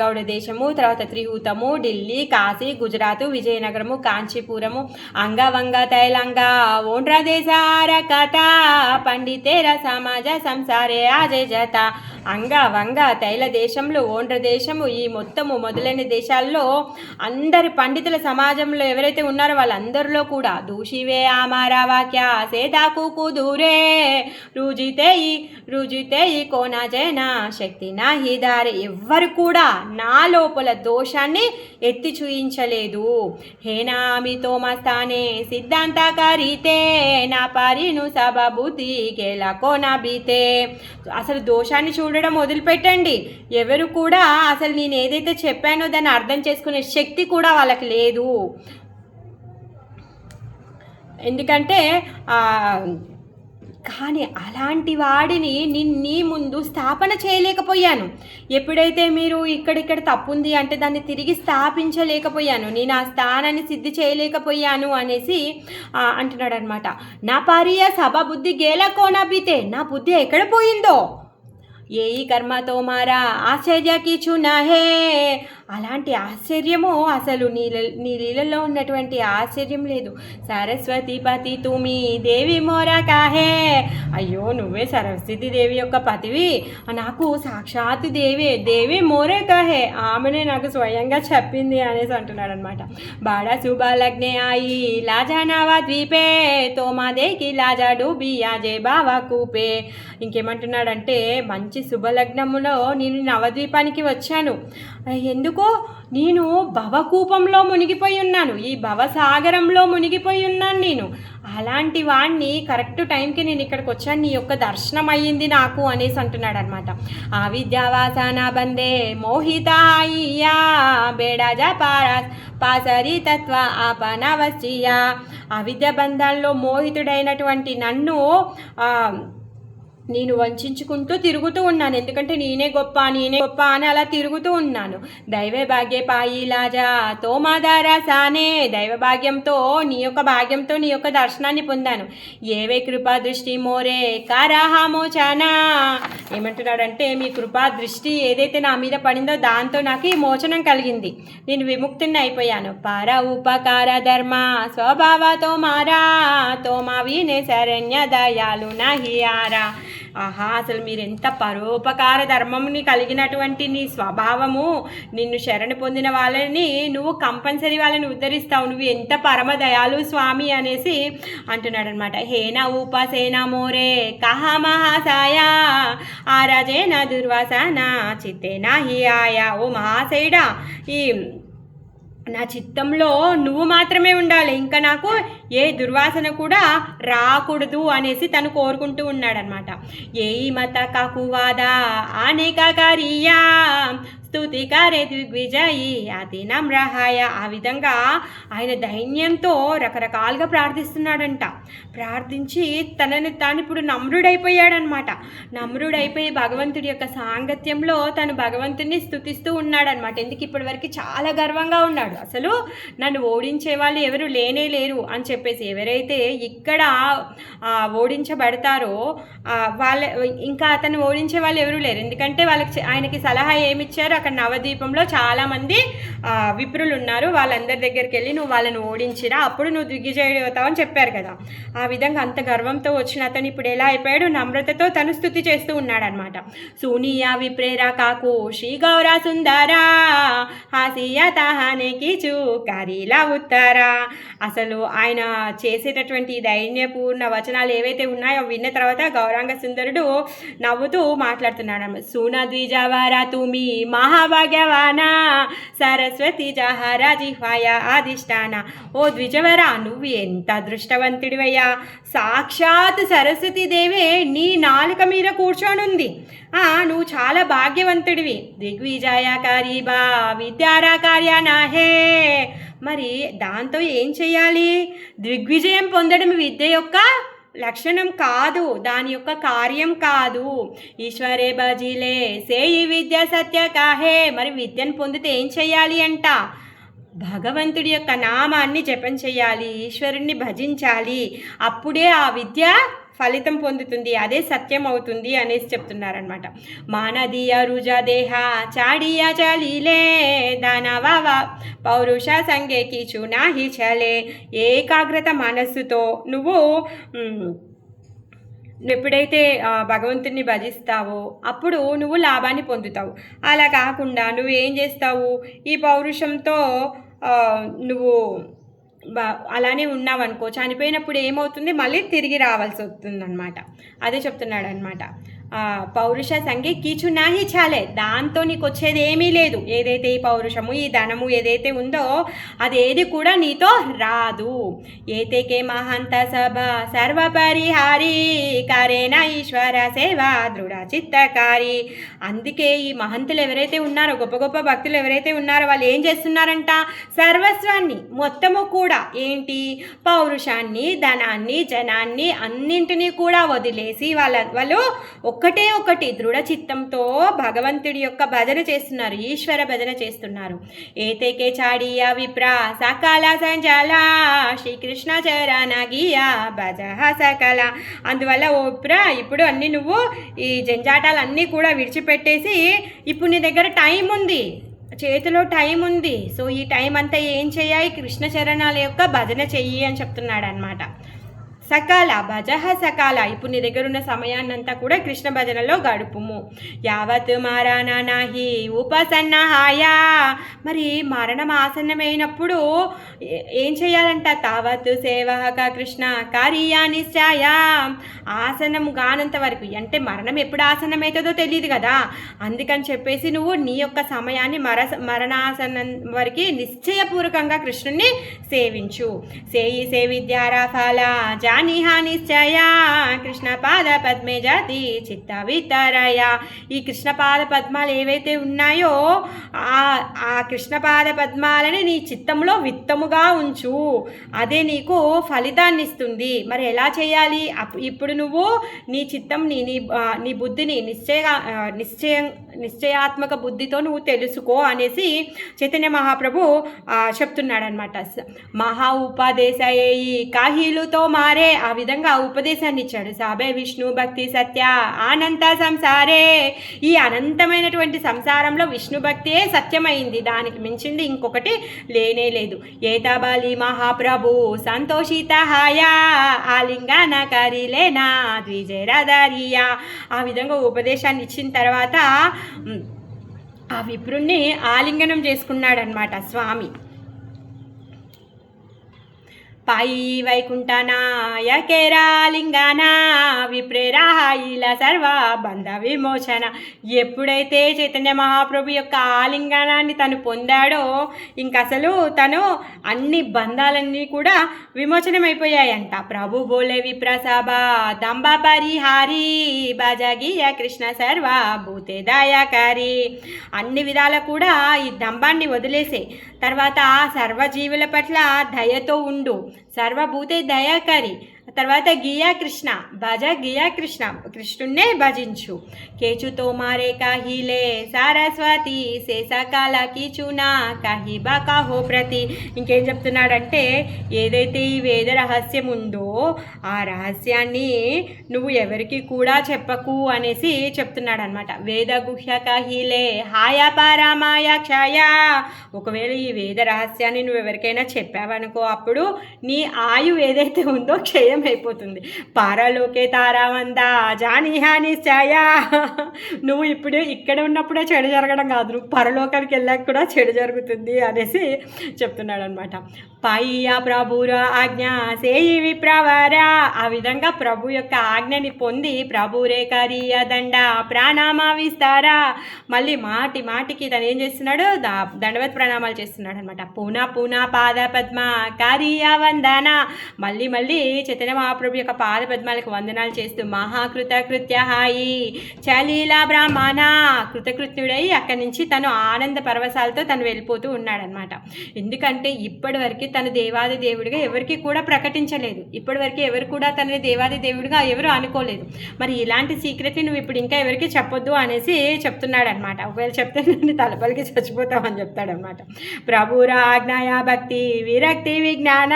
గౌడ దేశము, తర్వాత త్రిహూతము, ఢిల్లీ, కాశీ, గుజరాతు, విజయనగరము, కాంచీపురము, అంగవంగ తైలంగ ఓండ్ర దేశార కథ పండితేర సమాజ సంసారే ఆజే జత. అంగవంగ తైల దేశంలో, ఓండ్ర దేశము, ఈ మొత్తము మొదలైన దేశాల్లో అందరి పండితుల సమాజంలో ఎవరైతే ఉన్నారో వాళ్ళందరిలో కూడా దూషివే ఆమారా వాక్య సేదాకు కుదూరే రుజితే ఈ కోనా జైనా శక్తి నా హిదారే. ఎవ్వరు కూడా నా లోపల దోషాన్ని ఎత్తి చూయించలేదు. హేనామితో మస్తానే సిద్ధాంత కరితే నా పరిను సబబుద్ధి గెలా కోనా బీతే. అసలు దోషాన్ని చూడడం వదిలిపెట్టండి. ఎవరు కూడా అసలు నేను ఏదైతే చెప్పానో దాన్ని అర్థం చేసుకునే శక్తి కూడా వాళ్ళకి లేదు. ఎందుకంటే కానీ అలాంటి వాడిని నీ ముందు స్థాపన చేయలేకపోయాను. ఎప్పుడైతే మీరు ఇక్కడిక్కడ తప్పుంది అంటే దాన్ని తిరిగి స్థాపించలేకపోయాను, నేను ఆ స్థానాన్ని సిద్ధి చేయలేకపోయాను అనేసి అంటున్నాడు అనమాట. నా పారియ సభ బుద్ధి గేలా కోనబితే, నా బుద్ధి ఎక్కడ పోయిందో. ఏ ఈ కర్మతో మారా ఆశ్చర్యకి చునహే. అలాంటి ఆశ్చర్యము అసలు నీ లీలలో ఉన్నటువంటి ఆశ్చర్యం లేదు. సరస్వతి పతి తుమి దేవి మోరా కాహే. అయ్యో నువ్వే సరస్వతి దేవి యొక్క పతివి, నాకు సాక్షాత్ దేవి మోరే కాహే, ఆమెనే నాకు స్వయంగా చెప్పింది అనేసి అంటున్నాడు అనమాట. బాడా శుభలగ్నే ఆయి లాజానావా ద్వీపే తోమా దేకి లాజా డూబియా జే బావా కూపే. ఇంకేమంటున్నాడంటే, మంచి శుభలగ్నములో నేను నవద్వీపానికి వచ్చాను. ఎందుకో నేను భవకూపంలో మునిగిపోయి ఉన్నాను, ఈ భవసాగరంలో మునిగిపోయి ఉన్నాను నేను. అలాంటి వాడిని కరెక్ట్ టైంకి నేను ఇక్కడికి వచ్చాను, నీ యొక్క దర్శనం అయ్యింది నాకు అనేసి అంటున్నాడు అనమాట. ఆ విద్యావాసన బందే మోహితాయ్యా బేడాజా పాసరి తత్వ ఆపనవశ్చియా. ఆ విద్యా బంధాల్లో మోహితుడైనటువంటి నన్ను నేను వంచుకుంటూ తిరుగుతూ ఉన్నాను. ఎందుకంటే నేనే గొప్ప అని అలా తిరుగుతూ ఉన్నాను. దైవ భాగ్య పాయిలాజా తోమాదారా సానే. దైవ భాగ్యంతో నీ యొక్క దర్శనాన్ని పొందాను. ఏవే కృపా దృష్టి మోరే కారాహామోచనా. ఏమంటున్నాడంటే, మీ కృపా దృష్టి ఏదైతే నా మీద పడిందో దాంతో నాకు మోచనం కలిగింది, నేను విముక్తిని అయిపోయాను. పార ఉపకార ధర్మ స్వభావతో మారా తోమా వీనే శరణ్య దయాలు నహియారా. ఆహా, అసలు మీరు ఎంత పరోపకార ధర్మముని కలిగినటువంటి నీ స్వభావము, నిన్ను శరణు పొందిన వాళ్ళని నువ్వు కంపల్సరీ వాళ్ళని ఉద్ధరిస్తావు, నువ్వు ఎంత పరమ దయాలు స్వామి అనేసి అంటున్నాడు అనమాట. హేనా ఉపసేనా మోరే కహా మహాసాయా ఆరాజేన దుర్వాసన చిత్తేనా హియాయా. ఓ మహాశయుడా, ఈ నా చిత్తంలో నువ్వు మాత్రమే ఉండాలి, ఇంకా నాకు ఏ దుర్వాసన కూడా రాకూడదు అనేసి తను కోరుకుంటూ ఉన్నాడనమాట. ఏ మత కాకువాదా అనేక కారియా స్తుతికారే దిగ్విజయి అతి నమ్రహాయ. ఆ విధంగా ఆయన దైన్యంతో రకరకాలుగా ప్రార్థిస్తున్నాడంట. ప్రార్థించి తనని తాను ఇప్పుడు నమ్రుడైపోయాడనమాట. నమ్రుడైపోయి భగవంతుడి యొక్క సాంగత్యంలో తను భగవంతుడిని స్తుతిస్తూ ఉన్నాడనమాట. ఎందుకు ఇప్పటి వరకు చాలా గర్వంగా ఉన్నాడు, అసలు నన్ను ఓడించే వాళ్ళు ఎవరు లేనే లేరు అని చెప్పేసి ఎవరైతే ఇక్కడ ఓడించబడతారో వాళ్ళ ఇంకా అతను ఓడించే వాళ్ళు ఎవరు లేరు. ఎందుకంటే వాళ్ళకి ఆయనకి సలహా ఏమిచ్చారు, అక్కడ నవద్వీపంలో చాలామంది విప్రులు ఉన్నారు, వాళ్ళందరి దగ్గరికి వెళ్ళి నువ్వు వాళ్ళని ఓడించిరా, అప్పుడు నువ్వు దిగ్విజయుడు అవుతావు అని చెప్పారు కదా. ఆ విధంగా అంత గర్వంతో వచ్చిన అతను ఇప్పుడు ఎలా అయిపోయాడు, నమ్రతతో తను స్తుతి చేస్తూ ఉన్నాడనమాట. సూనియా విప్రేరా కాకు శ్రీ గౌరా సుందరా హాసియా తహానికి చూకారీలా ఉత్తరా. అసలు ఆయన చేసేటటువంటి దైన్యపూర్ణ వచనాలు ఏవైతే ఉన్నాయో విన్న తర్వాత గౌరాంగ సుందరుడు నవ్వుతూ మాట్లాడుతున్నాడు. సూనా ద్విజావారా తుమి మహాభాగ్యవానా సరస్వతి జహరా జిహ్వాయ అధిష్టాన. ఓ ద్విజవరా, నువ్వు ఎంత అదృష్టవంతుడివయ్యా, సాక్షాత్ సరస్వతీదేవే నీ నాలుక మీద కూర్చొనుంది. నువ్వు చాలా భాగ్యవంతుడివి. దిగ్విజయకారి బా విద్యారా కార్యానాహే. మరి దాంతో ఏం చెయ్యాలి? దిగ్విజయం పొందడం విద్య యొక్క లక్షణం కాదు, దాని యొక్క కార్యం కాదు. ఈశ్వరే బజిలే సే ఈ విద్య సత్య కాహే. మరి విద్యను పొందితే ఏం చెయ్యాలి అంట? భగవంతుడి యొక్క నామాన్ని జపం చేయాలి, ఈశ్వరుణ్ణి భజించాలి, అప్పుడే ఆ విద్య ఫలితం పొందుతుంది, అదే సత్యం అవుతుంది అనేసి చెప్తున్నారనమాట. మానదీయ రుజ దేహ చాడియ చలీలే దానవ పౌరుష సంగేకి చునాహి చలే. ఏకాగ్రత మనస్సుతో నువ్వు ఎప్పుడైతే భగవంతుని భజిస్తావో అప్పుడు నువ్వు లాభాన్ని పొందుతావు. అలా కాకుండా నువ్వు ఏం చేస్తావు, ఈ పౌరుషంతో నువ్వు అలానే ఉన్నావనుకో, చనిపోయినప్పుడు ఏమవుతుంది, మళ్ళీ తిరిగి రావాల్సి వస్తుంది అనమాట. అదే చెప్తున్నాడు అనమాట. పౌరుష సంఖ్య కీచు నాహి చాలే, దాంతో నీకు వచ్చేది ఏమీ లేదు. ఏదైతే ఈ పౌరుషము, ఈ ధనము ఏదైతే ఉందో అదేది కూడా నీతో రాదు. ఏతేకే మహంత సభ సర్వపరిహారి కరేనా ఈశ్వర సేవ దృఢ చిత్తకారి. అందుకే ఈ మహంతులు ఎవరైతే ఉన్నారో, గొప్ప గొప్ప భక్తులు ఎవరైతే ఉన్నారో వాళ్ళు ఏం చేస్తున్నారంట, సర్వస్వాన్ని మొత్తము కూడా ఏంటి, పౌరుషాన్ని, ధనాన్ని, జనాన్ని అన్నింటినీ కూడా వదిలేసి వాళ్ళు ఒకటి దృఢ చిత్తంతో భగవంతుడి యొక్క భజన చేస్తున్నారు, ఈశ్వర భజన చేస్తున్నారు. ఏతేకే చాడియా విప్ర సకాల సంజాల శ్రీకృష్ణ చరణ గియా భజ సకల. అందువల్ల ఓ విప్ర, ఇప్పుడు అన్నీ నువ్వు ఈ జంజాటాలన్నీ కూడా విడిచిపెట్టేసి ఇప్పుడు నీ దగ్గర టైం ఉంది, చేతిలో టైం ఉంది. సో ఈ టైం అంతా ఏం చేయాలి, కృష్ణ చరణాల యొక్క భజన చెయ్యి అని చెప్తున్నాడు అనమాట. సకాల భజహ సకాల, ఇప్పుడు నీ దగ్గర ఉన్న సమయాన్నంతా కూడా కృష్ణ భజనలో గడుపుము. యావత్ మారానా నాహి ఉపసన్నహాయ. మరి మరణం ఆసన్నమైనప్పుడు ఏం చేయాలంట, తావత్ సేవక కృష్ణ కార్యా నిశ్చయ. ఆసనం కానంత వరకు, అంటే మరణం ఎప్పుడు ఆసన్నమవుతుందో తెలియదు కదా, అందుకని చెప్పేసి నువ్వు నీ యొక్క సమయాన్ని మరణాసనం వరకు నిశ్చయపూర్వకంగా కృష్ణుణ్ణి సేవించు. సేయి సేవిద్యారా ఫల నిహా నిశ్చయ కృష్ణ పాద పద్మే జాతి చిత్త వితరయ. ఈ కృష్ణ పాద పద్మాలు ఏవైతే ఉన్నాయో ఆ కృష్ణ పాద పద్మాలని నీ చిత్తంలో విత్తముగా ఉంచు, అదే నీకు ఫలితాన్ని ఇస్తుంది. మరి ఎలా చేయాలి? ఇప్పుడు నువ్వు నీ చిత్తం నీ బుద్ధిని నిశ్చయాత్మక బుద్ధితో నువ్వు తెలుసుకో అనేసి చైతన్య మహాప్రభు చెప్తున్నాడనమాట. మహా ఉపదేశయేయి కాహిలుతో మారే, ఆ విధంగా ఉపదేశాన్ని ఇచ్చాడు. సాబే విష్ణు భక్తి సత్య అనంత సంసారే. ఈ అనంతమైనటువంటి సంసారంలో విష్ణు భక్తియే సత్యమైంది, దానికి మించింది ఇంకొకటి లేనే లేదు. ఏతాబాలి మహాప్రభు సంతోషిత హాయా ఆలింగన కరిలేనా ద్విజరాధారియా. ఆ విధంగా ఉపదేశాన్ని ఇచ్చిన తర్వాత ఆ విప్రుణ్ణి ఆలింగనం చేసుకున్నాడనమాట స్వామి. పాయి వైకుంఠనాయకేరాలింగాన విప్రేరాయిల సర్వ బంధ విమోచన. ఎప్పుడైతే చైతన్య మహాప్రభు యొక్క ఆలింగనాన్ని తను పొందాడో ఇంక అసలు తను అన్ని బంధాలన్నీ కూడా విమోచనమైపోయాయంట. ప్రభు బోలే విప్రసభ దంబ పరిహారి భజగియ కృష్ణ సర్వ భూతే దయాకారి. అన్ని విధాల కూడా ఈ దంబాన్ని వదిలేసే తర్వాత సర్వజీవుల పట్ల దయతో ఉండు, సర్వభూతే దయాకారి. తర్వాత గియా కృష్ణ భజ గియా కృష్ణ, కృష్ణున్నే భజించు. కేచుతో మారే కాహిలే సారస్వతి శేషకాల కీచునా కాహిబా కాహో ప్రతి. ఇంకేం చెప్తున్నాడంటే ఏదైతే ఈ వేద రహస్యం ఉందో ఆ రహస్యాన్ని నువ్వు ఎవరికి కూడా చెప్పకు అనేసి చెప్తున్నాడు అనమాట. వేద గుహ్య కాహిలే హాయా పారామాయ క్షయ. ఒకవేళ ఈ వేద రహస్యాన్ని నువ్వు ఎవరికైనా చెప్పావనుకో అప్పుడు నీ ఆయువు ఏదైతే ఉందో క్షయం అయిపోతుంది. పారలోకే తారావందా జానిహా నిశ్చయ. నువ్వు ఇప్పుడు ఇక్కడ ఉన్నప్పుడే చెడు జరగడం కాదు, నువ్వు పరలోకానికి వెళ్ళాక కూడా చెడు జరుగుతుంది అనేసి చెప్తున్నాడు అనమాట. పయ్య ప్రభుర ఆజ్ఞ సేయి విప్రవరా. ఆ విధంగా ప్రభు యొక్క ఆజ్ఞని పొంది ప్రభురే కరియ దండ ప్రాణామా విస్తారా. మళ్ళీ మాటి మాటికి తను ఏం చేస్తున్నాడు, దండవత్ ప్రణామాలు చేస్తున్నాడు అనమాట. పూనా పూనా పాద పద్మ కారియ వందన. మళ్ళీ మళ్ళీ చైతన్య మహాప్రభు యొక్క పాద పద్మాలకు వందనాలు చేస్తూ మహాకృతకృత్య హాయి చలీలా బ్రాహ్మణ. కృతకృత్యుడై అక్కడి నుంచి తను ఆనంద పరవశాలతో తను వెళ్ళిపోతూ ఉన్నాడనమాట. ఎందుకంటే ఇప్పటి వరకు తను దేవాది దేవుడిగా ఎవరికి కూడా ప్రకటించలేదు, ఇప్పటి వరకు ఎవరు కూడా తనని దేవాది దేవుడిగా ఎవరు అనుకోలేదు. మరి ఇలాంటి సీక్రెట్ని నువ్వు ఇప్పుడు ఇంకా ఎవరికి చెప్పొద్దు అనేసి చెప్తున్నాడు అనమాట. ఒకవేళ చెప్తే నన్ను తలపలికి చచ్చిపోతామని చెప్తాడనమాట. ప్రభురా ఆజ్ఞాయ భక్తి విరక్తి విజ్ఞాన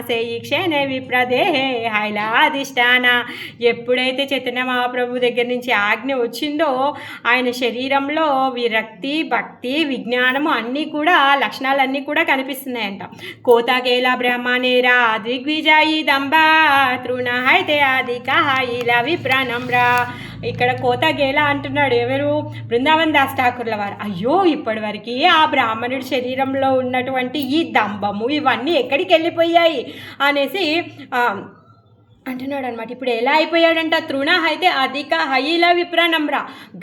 సేయి క్షేణే విప్రదేహే హైలాధిష్టాన. ఎప్పుడైతే చైతన్య మహాప్రభు దగ్గర నుంచి ఆజ్ఞ వచ్చిందో ఆయన శరీరంలో విరక్తి భక్తి విజ్ఞానము అన్నీ కూడా లక్షణాలన్నీ కూడా కనిపిస్తున్నాయంట. కోతకేలా బ్రహ్మనేరా దిగ్విజయీ దంబా తృణ హైతే అధిక హైలా విప్రనమ్రా. ఇక్కడ కోతగేలా అంటున్నాడు ఎవరు, బృందావన్ దాస్ ఠాకూర్ల వారు. అయ్యో ఇప్పటివరకు ఆ బ్రాహ్మణుడి శరీరంలో ఉన్నటువంటి ఈ దంభము ఇవన్నీ ఎక్కడికి వెళ్ళిపోయాయి అనేసి అంటున్నాడు అనమాట. ఇప్పుడు ఎలా అయిపోయాడంట, తృణ అయితే అధిక హైల విప్రనమ్ర.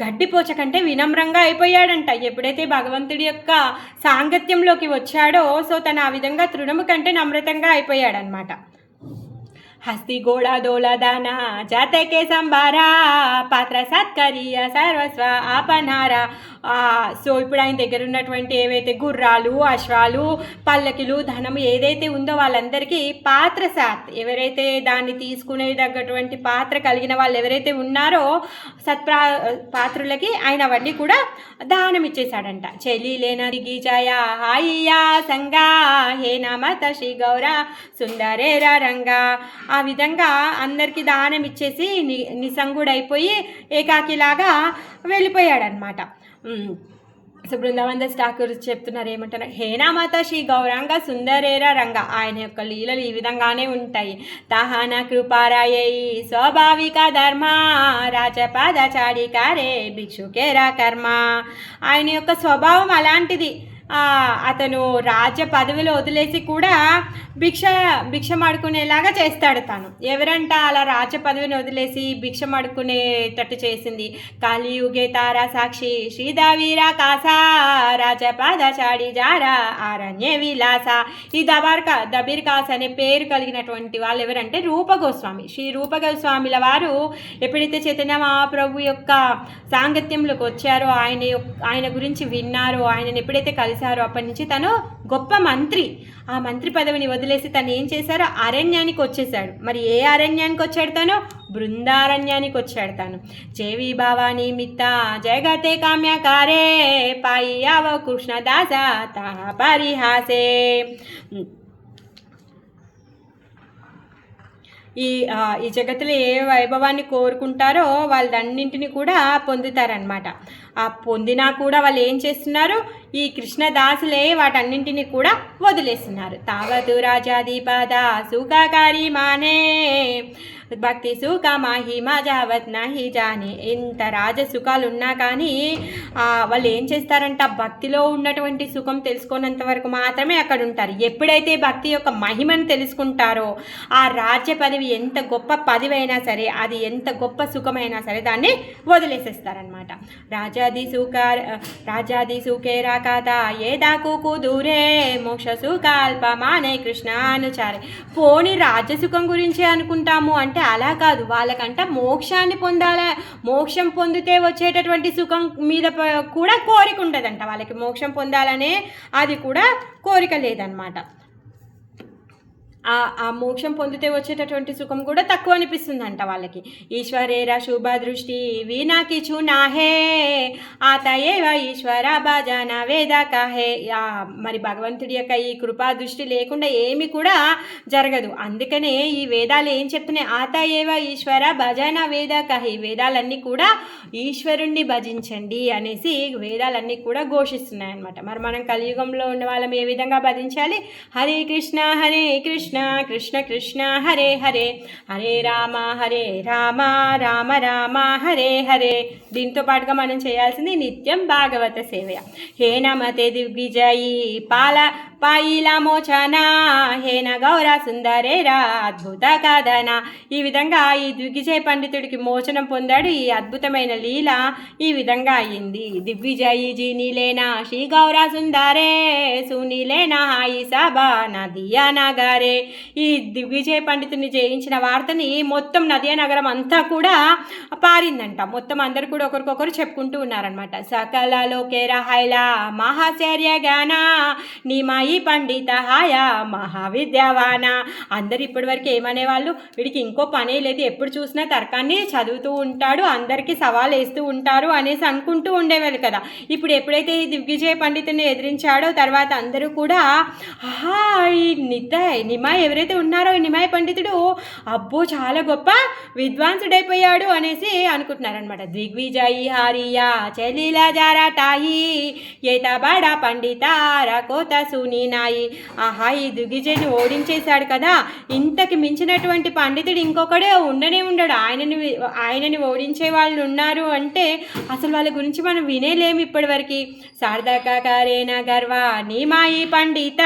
గడ్డిపోచ కంటే వినమ్రంగా అయిపోయాడంట. ఎప్పుడైతే భగవంతుడి యొక్క సాంగత్యంలోకి వచ్చాడో సో తను ఆ విధంగా తృణము కంటే నమ్రతంగా అయిపోయాడనమాట. హస్తి గోళ దోళదాన జాతకే సంబారా పాత్ర సత్కరియ సర్వస్వ ఆపనారా. సో ఇప్పుడు ఆయన దగ్గర ఉన్నటువంటి ఏవైతే గుర్రాలు అశ్వాలు పల్లకిలు ధనము ఏదైతే ఉందో వాళ్ళందరికీ పాత్ర సాత్, ఎవరైతే దాన్ని తీసుకునే తగ్గటువంటి పాత్ర కలిగిన వాళ్ళు ఎవరైతే ఉన్నారో పాత్రులకి ఆయన అవన్నీ కూడా దానం ఇచ్చేశాడంట. చెలి లేనది గీజాయ హాయియా సంగా హే నామత శ్రీ గౌర సుందరేరా రంగా. ఆ విధంగా అందరికీ దానం ఇచ్చేసి నిసంగుడైపోయి ఏకాకిలాగా వెళ్ళిపోయాడనమాట. సో బృందావన్ దాస్ ఠాకూర్ చెప్తున్నారు ఏమంటారు, హేనామాత శ్రీ గౌరాంగ సుందరేర రంగ. ఆయన యొక్క లీలలు ఈ విధంగానే ఉంటాయి. తహాన కృపారాయై స్వాభావిక ధర్మ రాజపాదచాడికారే భిక్షుకేరా కర్మ. ఆయన యొక్క స్వభావం అలాంటిది. అతను రాజ్య పదవిలో వదిలేసి కూడా భిక్షమాడుకునేలాగా చేస్తాడు తను. ఎవరంట అలా రాజ్య పదవిని వదిలేసి భిక్షమాడుకునేటట్టు చేసింది, కలియుగే తారా సాక్షి శ్రీదావీరా కాసా రాజపాదచాడి జారా ఆరణ్య విలాస. ఈ దబీర్ కాస్ అనే పేరు కలిగినటువంటి వాళ్ళు ఎవరంటే రూపగోస్వామి. శ్రీ రూపగోస్వామిల వారు ఎప్పుడైతే చైతన్య మహాప్రభు యొక్క సాంగత్యంలోకి వచ్చారో ఆయన గురించి విన్నారో ఆయనను ఎప్పుడైతే కలిసారో అప్పటి నుంచి తను గొప్ప మంత్రి. ఆ మంత్రి పదవిని వదిలేసి తను ఏం చేశారో అరణ్యానికి వచ్చేసాడు. మరి ఏ అరణ్యానికి వచ్చాడు తను, బృందారణ్యానికి వచ్చాడు తను. జేవి భావాని మిత్త జగతే కామ్యకారే పాయియావ కృష్ణదాస తాహ పరిహాసే. ఈ జగత్తులో ఏ వైభవాన్ని కోరుకుంటారో వాళ్ళన్నింటినీ కూడా పొందుతారనమాట. ఆ పొందినా కూడా వాళ్ళు ఏం చేస్తున్నారు, ఈ కృష్ణదాసులే వాటన్నింటినీ కూడా వదిలేస్తున్నారు. తావతు రాజాదీపాద సుఖకారి మానే భక్తి సుఖ మాహిమా జావత్ నాహి జానే. ఎంత రాజసుఖాలు ఉన్నా కానీ వాళ్ళు ఏం చేస్తారంట, భక్తిలో ఉన్నటువంటి సుఖం తెలుసుకున్నంత వరకు మాత్రమే అక్కడ ఉంటారు. ఎప్పుడైతే భక్తి యొక్క మహిమను తెలుసుకుంటారో ఆ రాజ్య పదవి ఎంత గొప్ప పదవి అయినా సరే, అది ఎంత గొప్ప సుఖమైనా సరే దాన్ని వదిలేసేస్తారనమాట. రాజాది సుఖే రాకాత ఏ దాకు దూరే మోక్ష సుఖాల్ప మానే కృష్ణ అనుచారే. పోని రాజ్యసుఖం గురించి అనుకుంటాము అంటే అలా కాదు, వాళ్ళకంట మోక్షాన్ని మోక్షం పొందితే వచ్చేటటువంటి సుఖం మీద కూడా కోరిక ఉండదంట. వాళ్ళకి మోక్షం పొందాలనే అది కూడా కోరిక లేదనమాట. ఆ మోక్షం పొందితే వచ్చేటటువంటి సుఖం కూడా తక్కువ అనిపిస్తుందంట వాళ్ళకి. ఈశ్వరేరా శుభ దృష్టి వీనాకి చునాహే ఆతయేవ ఈశ్వర భజన వేద కాహే. మరి భగవంతుడి యొక్క ఈ కృపా దృష్టి లేకుండా ఏమి కూడా జరగదు. అందుకనే ఈ వేదాలు ఏం చెప్తున్నాయి, ఆతయేవ ఈశ్వర భజన వేద కాహే, వేదాలన్నీ కూడా ఈశ్వరుణ్ణి భజించండి అనేసి వేదాలన్నీ కూడా ఘోషిస్తున్నాయి అన్నమాట. మరి మనం కలియుగంలో ఉన్న వాళ్ళం ఏ విధంగా భజించాలి? హరే కృష్ణ కృష్ణ కృష్ణ కృష్ణ హరే హరే, హరే రామ రామ రామ హరే హరే. దీంతో పాటుగా మనం చేయాల్సింది నిత్యం భాగవత సేవ. హే నమతే దిగ్విజయీ పాయిలా మోచన, హేన గౌర సుందరేరా అద్భుత కథన. ఈ విధంగా ఈ దిగ్విజయ పండితుడికి మోచనం పొందాడు. ఈ అద్భుతమైన లీల ఈ విధంగా అయ్యింది. దిగ్విజయీ జీ నీలేనా శ్రీ గౌర సుందరే సునీలేనా హాయి సభా నదియా నగరే. ఈ దిగ్విజయ పండితుని జయించిన వార్తని మొత్తం నదియా నగరం అంతా కూడా పారిందంట. మొత్తం అందరు కూడా ఒకరికొకరు చెప్పుకుంటూ ఉన్నారనమాట. సకల లోకేర హైలా మహాశౌర్య గాన నిమాయి పండిత హాయ మహావిద్యావాన. అందరు ఇప్పటి వరకు ఏమనేవాళ్ళు, వీడికి ఇంకో పనే లేదు, ఎప్పుడు చూసినా తర్కాన్ని చదువుతూ ఉంటాడు, అందరికీ సవాల్ వేస్తూ ఉంటారు అనేసి అనుకుంటూ ఉండేవాళ్ళు కదా. ఇప్పుడు ఎప్పుడైతే ఈ దిగ్విజయ పండితుని ఎదిరించాడో తర్వాత అందరూ కూడా ఈ నిమాయ్ ఎవరైతే ఉన్నారో ఈ నిమాయ పండితుడు అబ్బో చాలా గొప్ప విద్వాంసుడైపోయాడు అనేసి అనుకుంటున్నారనమాట. దిగ్విజయీ హారియా చెలీలా జారాటాయి ఏత బడా పండిత రకోత సునీనాయి. ఈ దిగ్విజయ్ని ఓడించేశాడు కదా, ఇంతకి మించినటువంటి పండితుడు ఇంకొకడే ఉండడు. ఆయనని ఓడించే వాళ్ళు ఉన్నారు అంటే అసలు వాళ్ళ గురించి మనం వినేలేము ఇప్పటి వరకు. శారదాకారేణ గర్వ నిమాయి పండిత.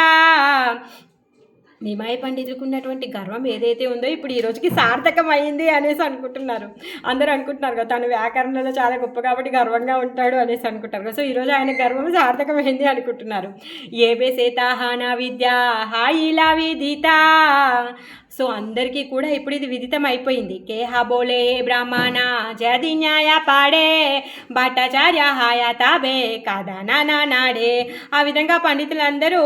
నిమాయ పండితులకు ఉన్నటువంటి గర్వం ఏదైతే ఉందో ఇప్పుడు ఈ రోజుకి సార్థకం అయింది అనేసి అనుకుంటున్నారు. అందరూ అనుకుంటున్నారు కదా, తను వ్యాకరణలో చాలా గొప్ప కాబట్టి గర్వంగా ఉంటాడు అనేసి అనుకుంటారు కదా. సో ఈరోజు ఆయన గర్వం సార్థకమైంది అనుకుంటున్నారు. ఏ బేసేతాహానా విద్య హాయిలా విదిత. సో అందరికీ కూడా ఇప్పుడు ఇది విదితం అయిపోయింది. కేహా బోలే బ్రాహ్మణ జది న్యాయ పాడే భట్టాచార్య హాయ తాబే కాదనా నాడే. ఆ విధంగా పండితులందరూ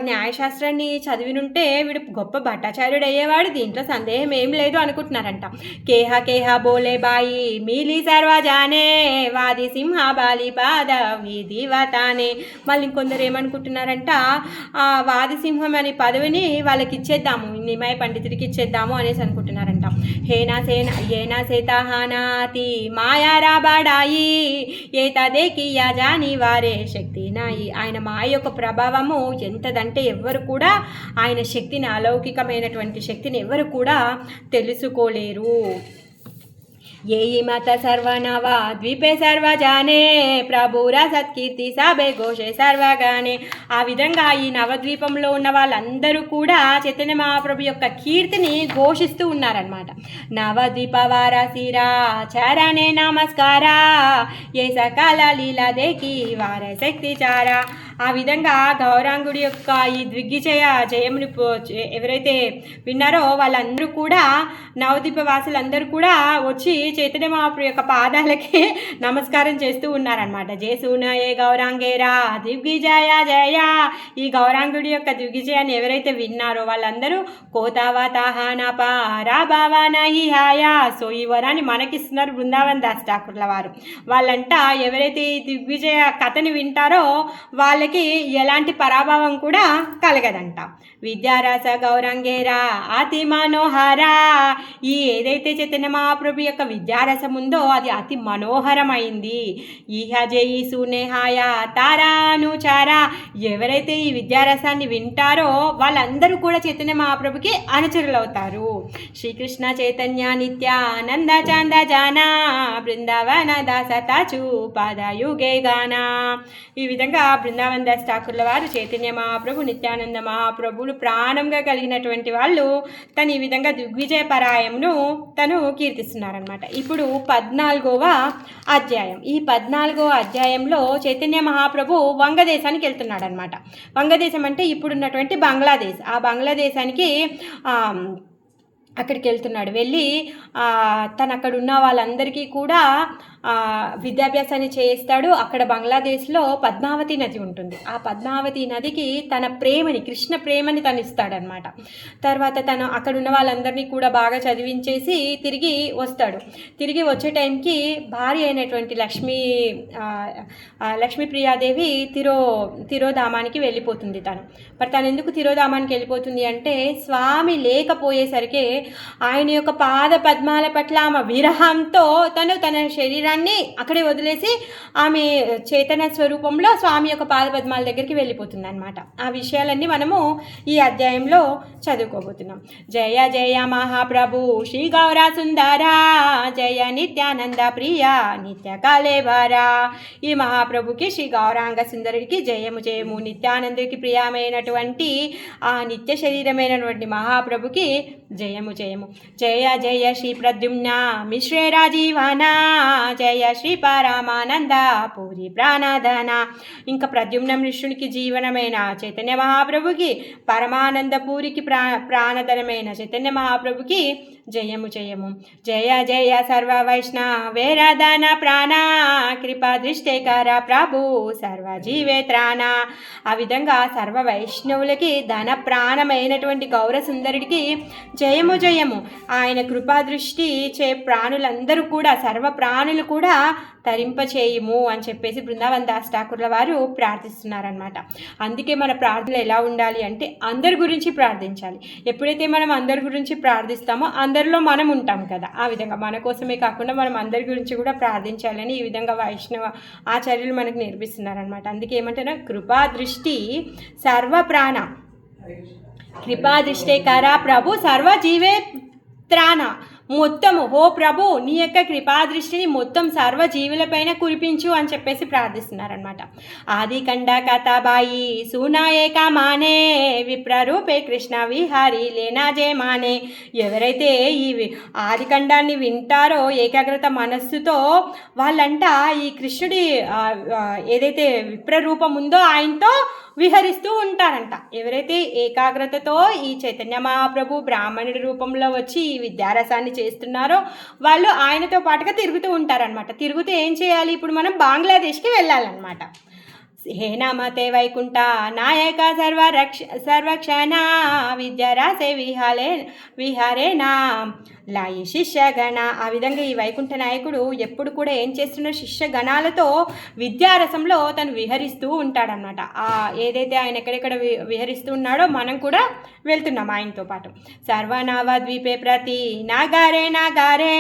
న్యాయశాస్త్రాన్ని చదివినుంటే వీడు గొప్ప భట్టాచార్యుడు అయ్యేవాడు, దీంట్లో సందేహం ఏం లేదు అనుకుంటున్నారంట. కేహా బోలే బాయి మీలి సర్వజానే వాది సింహ బాలి పాద వీధి వతానే. మళ్ళీ ఇంకొందరు ఏమనుకుంటున్నారంట, వాది సింహం అనే పదవిని వాళ్ళకి ఇచ్చేద్దాము, నిమాయ పండితుడికి ఇచ్చేద్దాము అనేసి అనుకుంటున్నారంట. ఏనా సేతాహానాతి మాయారా బాడాయి ఏతదేకి యజాని వారే శక్తి నాయి. ఆయన మాయ యొక్క ప్రభావము ఎంతదంటే ఎవ్వరు కూడా ఆయన శక్తిని, అలౌకికమైనటువంటి శక్తిని ఎవరు కూడా తెలుసుకోలేరు. येई माता सर्वनव द्वीपे सर्वजाने ప్రభురా సత్కీర్తి సభే ఘోషే సర్వగానే. ఆ విధంగా ఈ నవద్వీపంలో ఉన్న వాళ్ళందరూ కూడా చైతన్య మహాప్రభు యొక్క కీర్తిని ఘోషిస్తూ ఉన్నారనమాట. నవద్వీప వారసిరా చరణే నమస్కారా ఏ సకాల లీలా దేకి వార శక్తి చారా. ఆ విధంగా గౌరాంగుడి యొక్క ఈ దిగ్విజయ జయముని ఎవరైతే విన్నారో వాళ్ళందరూ కూడా నవద్వీప వాసులందరూ కూడా వచ్చి చైతన్య మహాప్రభు యొక్క పాదాలకి నమస్కారం చేస్తూ ఉన్నారనమాట. జయసూనయే గౌరాంగేరా దిగ్విజయ జయ. ఈ గౌరాంగుడి యొక్క దిగ్విజయాన్ని ఎవరైతే విన్నారో వాళ్ళందరూ కోతావతాహానా పారా భావానహి హాయా. సో ఈ వరాన్ని మనకిస్తున్నారు బృందావన్ దాస్ ఠాకూర్ల వారు. వాళ్ళంట ఎవరైతే ఈ దిగ్విజయ కథని వింటారో వాళ్ళకి ఎలాంటి పరాభావం కూడా కలగదంట. విద్యారస గౌరంగేరా అతి మనోహరా. ఈ ఏదైతే చైతన్య మహాప్రభు యొక్క విద్యారసం ఉందో అది అతి మనోహరమైంది. ఈహ జయి సునేహాయ తారానుచారా. ఎవరైతే ఈ విద్యారసాన్ని వింటారో వాళ్ళందరూ కూడా చైతన్య మహాప్రభుకి అనుచరులవుతారు. శ్రీకృష్ణ చైతన్య నిత్యానంద చంద జానా బృందావన దాసతాచు పదయుగే గానా. ఈ విధంగా బృందావన దాస్ ఠాకూర్ల వారు చైతన్య మహాప్రభు నిత్యానంద మహాప్రభులు ప్రాణంగా కలిగినటువంటి వాళ్ళు తను ఈ విధంగా దిగ్విజయ పరాయమును తను కీర్తిస్తున్నారనమాట. ఇప్పుడు 14వ అధ్యాయం. ఈ 14వ అధ్యాయంలో చైతన్య మహాప్రభు వంగదేశానికి వెళ్తున్నాడు అనమాట. వంగదేశం అంటే ఇప్పుడున్నటువంటి బంగ్లాదేశ్. ఆ బంగ్లాదేశానికి అక్కడికి వెళ్తున్నాడు. వెళ్ళి తను అక్కడ ఉన్న వాళ్ళందరికీ కూడా విద్యాభ్యాసాన్ని చేస్తాడు. అక్కడ బంగ్లాదేశ్లో పద్మావతి నది ఉంటుంది. ఆ పద్మావతి నదికి తన ప్రేమని, కృష్ణ ప్రేమని తను ఇస్తాడనమాట. తర్వాత తను అక్కడ ఉన్న వాళ్ళందరినీ కూడా బాగా చదివించేసి తిరిగి వస్తాడు. తిరిగి వచ్చే టైంకి భార్య అయినటువంటి లక్ష్మీప్రియాదేవి తిరోధామానికి వెళ్ళిపోతుంది. మరి తను ఎందుకు తిరోధామానికి వెళ్ళిపోతుంది అంటే, స్వామి లేకపోయేసరికి ఆయన యొక్క పాద పద్మాల పట్ల ఆమె విరహంతో తన శరీరాన్ని అక్కడే వదిలేసి ఆమె చైతన్య స్వరూపంలో స్వామి యొక్క పాద పద్మాల దగ్గరికి వెళ్ళిపోతుంది అనమాట. ఆ విషయాలన్నీ మనము ఈ అధ్యాయంలో చదువుకోబోతున్నాం. జయ జయ మహాప్రభు శ్రీ గౌరా సుందరా, జయ నిత్యానంద ప్రియ నిత్య కాలేవారా. ఈ మహాప్రభుకి, శ్రీ గౌరాంగ సుందరుడికి జయము జయము. నిత్యానందుడికి ప్రియమైనటువంటి ఆ నిత్య శరీరమైనటువంటి మహాప్రభుకి జయము జయము. జయ జయ శ్రీ ప్రద్యుమ్న మిశ్రే రాజీవన, జయ శ్రీ పరమానంద పూరి ప్రాణధన. ఇంకా ప్రద్యుమ్న మిశ్రునికి జీవనమైన చైతన్య మహాప్రభుకి, పరమానంద పూరికి ప్రాణధనమైన చైతన్య మహాప్రభుకి జయము జయము. జయ జయ సర్వ వైష్ణవేరధన ప్రాణ, కృపా దృష్టేకర ప్రభు సర్వజీవేత్రాణ. ఆ విధంగా సర్వ వైష్ణవులకి ధన ప్రాణమైనటువంటి గౌర సుందరుడికి జయము జయము. ఆయన కృపా దృష్టి చే ప్రాణులందరూ కూడా, సర్వ ప్రాణులు కూడా తరింపచేయము అని చెప్పేసి బృందావన్ దాస్ ఠాకూర్ల వారు ప్రార్థిస్తున్నారనమాట. అందుకే మన ప్రార్థనలు ఎలా ఉండాలి అంటే, అందరి గురించి ప్రార్థించాలి. ఎప్పుడైతే మనం అందరి గురించి ప్రార్థిస్తామో అందరిలో మనం ఉంటాం కదా. ఆ విధంగా మన కోసమే కాకుండా మనం అందరి గురించి కూడా ప్రార్థించాలని ఈ విధంగా వైష్ణవ ఆచార్యులు మనకు నేర్పిస్తున్నారనమాట. అందుకే ఏమంటారు, కృపా దృష్టి సర్వప్రాణ, కృపా దృష్టేకర ప్రభు సర్వజీవే త్రాణ. మొత్తము హో ప్రభు నీ యొక్క కృపాదృష్టిని మొత్తం సర్వజీవులపైన కురిపించు అని చెప్పేసి ప్రార్థిస్తున్నారనమాట. ఆది కండ కథాబాయి సూనాయేక మానే, విప్రరూపే కృష్ణ విహారీ లేనాజే మానే. ఎవరైతే ఈ ఆది ఖండాన్ని వింటారో ఏకాగ్రత మనస్సుతో, వాళ్ళంట ఈ కృష్ణుడి ఏదైతే విప్రరూపం ఉందో ఆయనతో విహరిస్తూ ఉంటారంట. ఎవరైతే ఏకాగ్రతతో ఈ చైతన్య మహాప్రభు బ్రాహ్మణుడి రూపంలో వచ్చి ఈ విద్యారసాన్ని చేస్తున్నారో వాళ్ళు ఆయనతో పాటుగా తిరుగుతూ ఉంటారనమాట. తిరుగుతూ ఏం చేయాలి, ఇప్పుడు మనం బంగ్లాదేశ్కి వెళ్ళాలన్నమాట. హే నమతే వైకుంఠ నాయక సర్వక్షణ, విద్యారాసే విహారేనా లాయి శిష్యగణ. ఆ విధంగా ఈ వైకుంఠ నాయకుడు ఎప్పుడు కూడా ఏం చేస్తున్నాడు, శిష్యగణాలతో విద్యారసంలో తను విహరిస్తూ ఉంటాడనమాట. ఏదైతే ఆయన ఎక్కడెక్కడ విహరిస్తూ ఉన్నాడో మనం కూడా వెళ్తున్నాం ఆయనతో పాటు. సర్వ నవద్వీపే ప్రతి నాగారే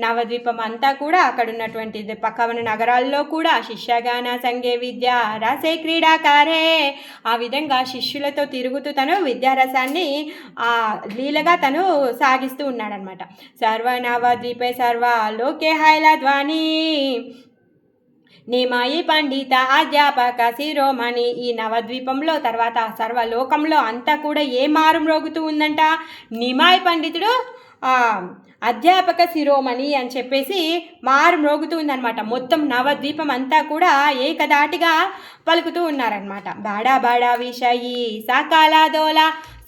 నవద్వీపం అంతా కూడా అక్కడ ఉన్నటువంటి పక్కన నగరాల్లో కూడా శిష్యగాన సంగే విద్య రసే క్రీడాకారే. ఆ విధంగా శిష్యులతో తిరుగుతూ తను విద్యారసాన్ని లీలగా తను సాగిస్తూ ఉన్నాడు అనమాట. సర్వ నవద్వీపే సర్వ లోకే హైలధ్వని, నిమాయి పండిత అధ్యాపక శిరోమణి. ఈ నవద్వీపంలో తర్వాత సర్వలోకంలో అంతా కూడా ఏ మారు మ్రోగుతూ ఉందంట, నిమాయి పండితుడు అధ్యాపక శిరోమణి అని చెప్పేసి మారు మ్రోగుతూ ఉందన్నమాట. మొత్తం నవద్వీపం అంతా కూడా ఏకదాటిగా పలుకుతూ ఉన్నారనమాట. బాడా బాడా విషయి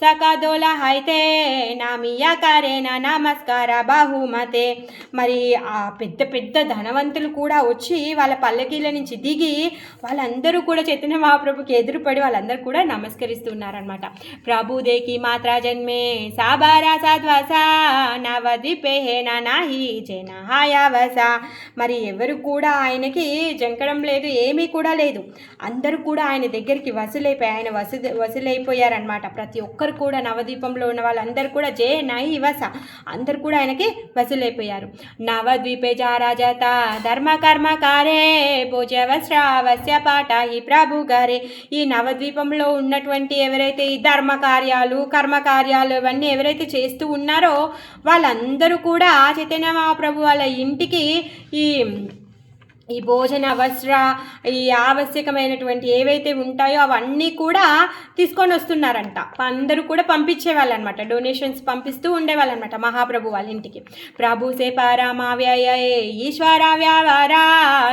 సకాదోలా అయితే నామియా కారేనా నమస్కార బాహుమతే. మరి ఆ పెద్ద పెద్ద ధనవంతులు కూడా వచ్చి వాళ్ళ పల్లకీల నుంచి దిగి వాళ్ళందరూ కూడా చైతన్య మహాప్రభుకి ఎదురుపడి వాళ్ళందరూ కూడా నమస్కరిస్తున్నారనమాట. ప్రభుదేకి మాత్రా జన్మే సాబారా సాధ్వస, నవద్వీపే హేనా నాహి జైన హాయావస. మరి ఎవరు కూడా ఆయనకి జంకడం లేదు, ఏమీ కూడా లేదు. అందరూ కూడా ఆయన దగ్గరికి వసూలైపోయారనమాట. ప్రతి ఒక్కరు కూడా నవద్వీపంలో ఉన్న వాళ్ళందరూ కూడా జే నై వస, అందరు కూడా ఆయనకి వసూలైపోయారు. నవద్వీపే జారాజత ధర్మ కర్మకారే, భోజవస్రావస్య పాట ఈ ప్రభు గారే. ఈ నవద్వీపంలో ఉన్నటువంటి ఎవరైతే ఈ ధర్మకార్యాలు కర్మకార్యాలు ఇవన్నీ ఎవరైతే చేస్తూ ఉన్నారో వాళ్ళందరూ కూడా చైతన్య మహాప్రభు వాళ్ళ ఇంటికి ఈ ఈ భోజన వస్త్ర ఈ ఆవశ్యకమైనటువంటి ఏవైతే ఉంటాయో అవన్నీ కూడా తీసుకొని వస్తున్నారంట. అందరూ కూడా పంపించేవాళ్ళు అనమాట, డొనేషన్స్ పంపిస్తూ ఉండేవాళ్ళు అనమాట మహాప్రభు వాళ్ళ ఇంటికి. ప్రభు సే పరమావ్యయ ఈశ్వర వ్యావారా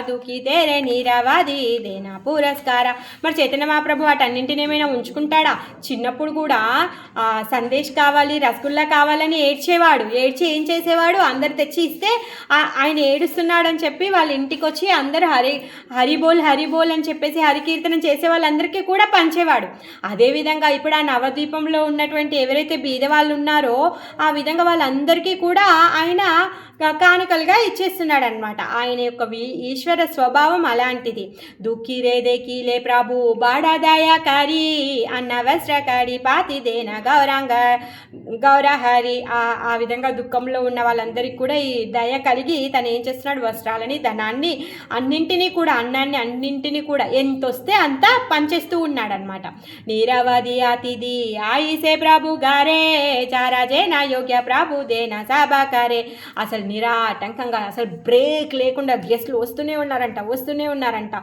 దుఃఖి తేరే నీరవాది దేనా పురస్కార. మరి చైతన్య మహాప్రభు వాటన్నింటిని ఏమైనా ఉంచుకుంటాడా? చిన్నప్పుడు కూడా సందేశ్ కావాలి, రసగుల్లా కావాలని ఏడ్చేవాడు. ఏడ్చి ఏం చేసేవాడు? అందరు తెచ్చి ఇస్తే ఆయన ఏడుస్తున్నాడని చెప్పి వాళ్ళ ఇంటికి వచ్చి అందరూ హరిబోల్ హరిబోల్ అని చెప్పేసి హరికీర్తనం చేసే వాళ్ళందరికీ కూడా పంచేవాడు. అదేవిధంగా ఇప్పుడు ఆ నవద్వీపంలో ఉన్నటువంటి ఎవరైతే బీద వాళ్ళు ఉన్నారో ఆ విధంగా వాళ్ళందరికీ కూడా ఆయన కానుకలుగా ఇచ్చేస్తున్నాడు అనమాట. ఆయన యొక్క ఈశ్వర స్వభావం అలాంటిది. దుఃఖిరే దేకిలే ప్రభు బాడాదాయాకారి అన్న వస్త్రకారి పాతిదేన గౌరాంగ గౌరహరి. ఆ విధంగా దుఃఖంలో ఉన్న వాళ్ళందరికీ కూడా ఈ దయ కలిగి తను ఏం చేస్తున్నాడు? వస్త్రాలని, ధనాన్ని, అన్నింటినీ కూడా, అన్నాన్ని అన్నింటినీ కూడా ఎంత వస్తే అంత పంచేస్తూ ఉన్నాడనమాట. నీరవది అతిథి ఆయిసే ప్రభు గారే చారాజే నా యోగ్య ప్రభు దేనా సాబాకారే. అసలు నిరాటంకంగా అసలు బ్రేక్ లేకుండా గెస్ట్లు వస్తూనే ఉన్నారంట.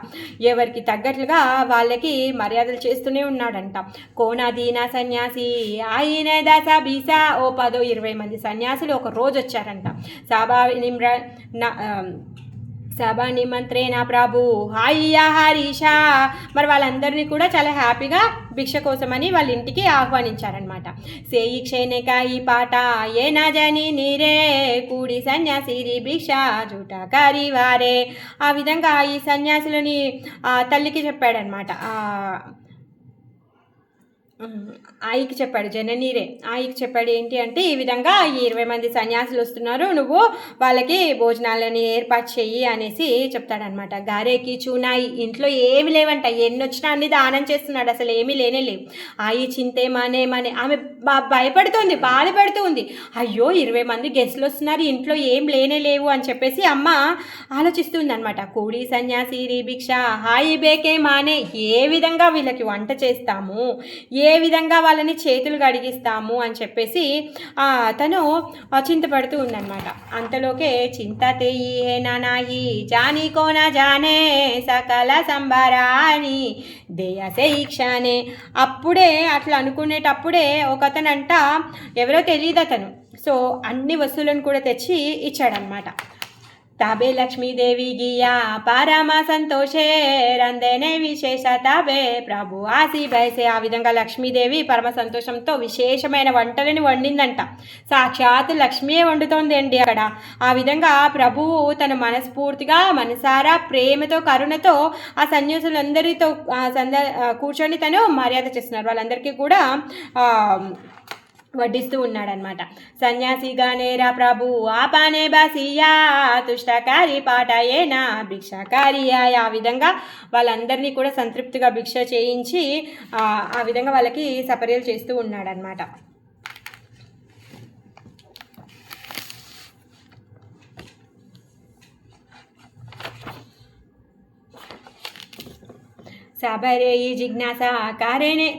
ఎవరికి తగ్గట్లుగా వాళ్ళకి మర్యాదలు చేస్తూనే ఉన్నాడంట. కోనాదీన సన్యాసి ఆయన దశ బీసా ఓ 10-20 మంది సన్యాసులు ఒక రోజు వచ్చారంట. సభా నిమంత్రేణ ప్రభు హాయ్యా హరీషా. మరి వాళ్ళందరినీ కూడా చాలా హ్యాపీగా భిక్ష కోసమని వాళ్ళ ఇంటికి ఆహ్వానించారనమాట. సేయి క్షేణిక ఈ పాట ఏ నా జని నీరే కూడి సన్యాసిరి భిక్ష జూటాకారి వారే. ఆ విధంగా ఈ సన్యాసులని తల్లికి చెప్పాడనమాట. ఆయికి చెప్పాడు, జననీరే ఆయికి చెప్పాడు ఏంటి అంటే, ఈ విధంగా ఈ 20 మంది సన్యాసులు వస్తున్నారు, నువ్వు వాళ్ళకి భోజనాలని ఏర్పాటు చెయ్యి అనేసి చెప్తాడనమాట. గారేకి చూనాయి, ఇంట్లో ఏమి లేవంట, ఎన్ని వచ్చినా అన్ని దానం చేస్తున్నాడు, అసలు ఏమీ లేనే లేవు. ఆయి చింతే మనే ఆమె భయపడుతుంది, బాధపడుతుంది. అయ్యో 20 మంది గెస్ట్లు వస్తున్నారు, ఇంట్లో ఏం లేనే లేవు అని చెప్పేసి అమ్మ ఆలోచిస్తుంది అనమాట. కూడి సన్యాసి రీ భిక్ష హాయి బేకే మానే, ఏ విధంగా వీళ్ళకి వంట చేస్తాము, ఏ విధంగా వాళ్ళని చేతులు కడిగిస్తాము అని చెప్పేసి తను చింతపడుతూ ఉందన్నమాట. అంతలోకే చింత తెయి హే నానాయి జానీ కోనా జానే సకల సంబరాని దేయసే ఇక్షానే. అప్పుడే అట్లా అనుకునేటప్పుడే ఒకతనంట, ఎవరో తెలియదు అతను, సో అన్ని వస్తువులను కూడా తెచ్చి ఇచ్చాడనమాట. ताबे लक्ष्मीदेवी गिया पारमा संतोषे రందేనే విశేష తాబే ప్రభు ఆసి బైసే. ఆ విధంగా లక్ష్మీదేవి పరమ సంతోషంతో విశేషమైన వంటలని వండిందంట. సాక్షాత్ లక్ష్మీయే వండుతోంది అండి అక్కడ. ఆ విధంగా ప్రభువు తన మనస్ఫూర్తిగా, మనసారా, ప్రేమతో, కరుణతో ఆ సన్యాసులందరితో కూర్చొని తను మర్యాద చేస్తున్నారు. వాళ్ళందరికీ కూడా వడ్డిస్తూ ఉన్నాడనమాట. సన్యాసిగానేరా ప్రభు ఆపానే బాసియా తుష్టకారి పాటయేనా భిక్షాకారియాయ. ఆ విధంగా వాళ్ళందరినీ కూడా సంతృప్తిగా భిక్ష చేయించి ఆ విధంగా వాళ్ళకి సపర్యలు చేస్తూ ఉన్నాడనమాట. సబరే ఈ జిజ్ఞాస కారేనే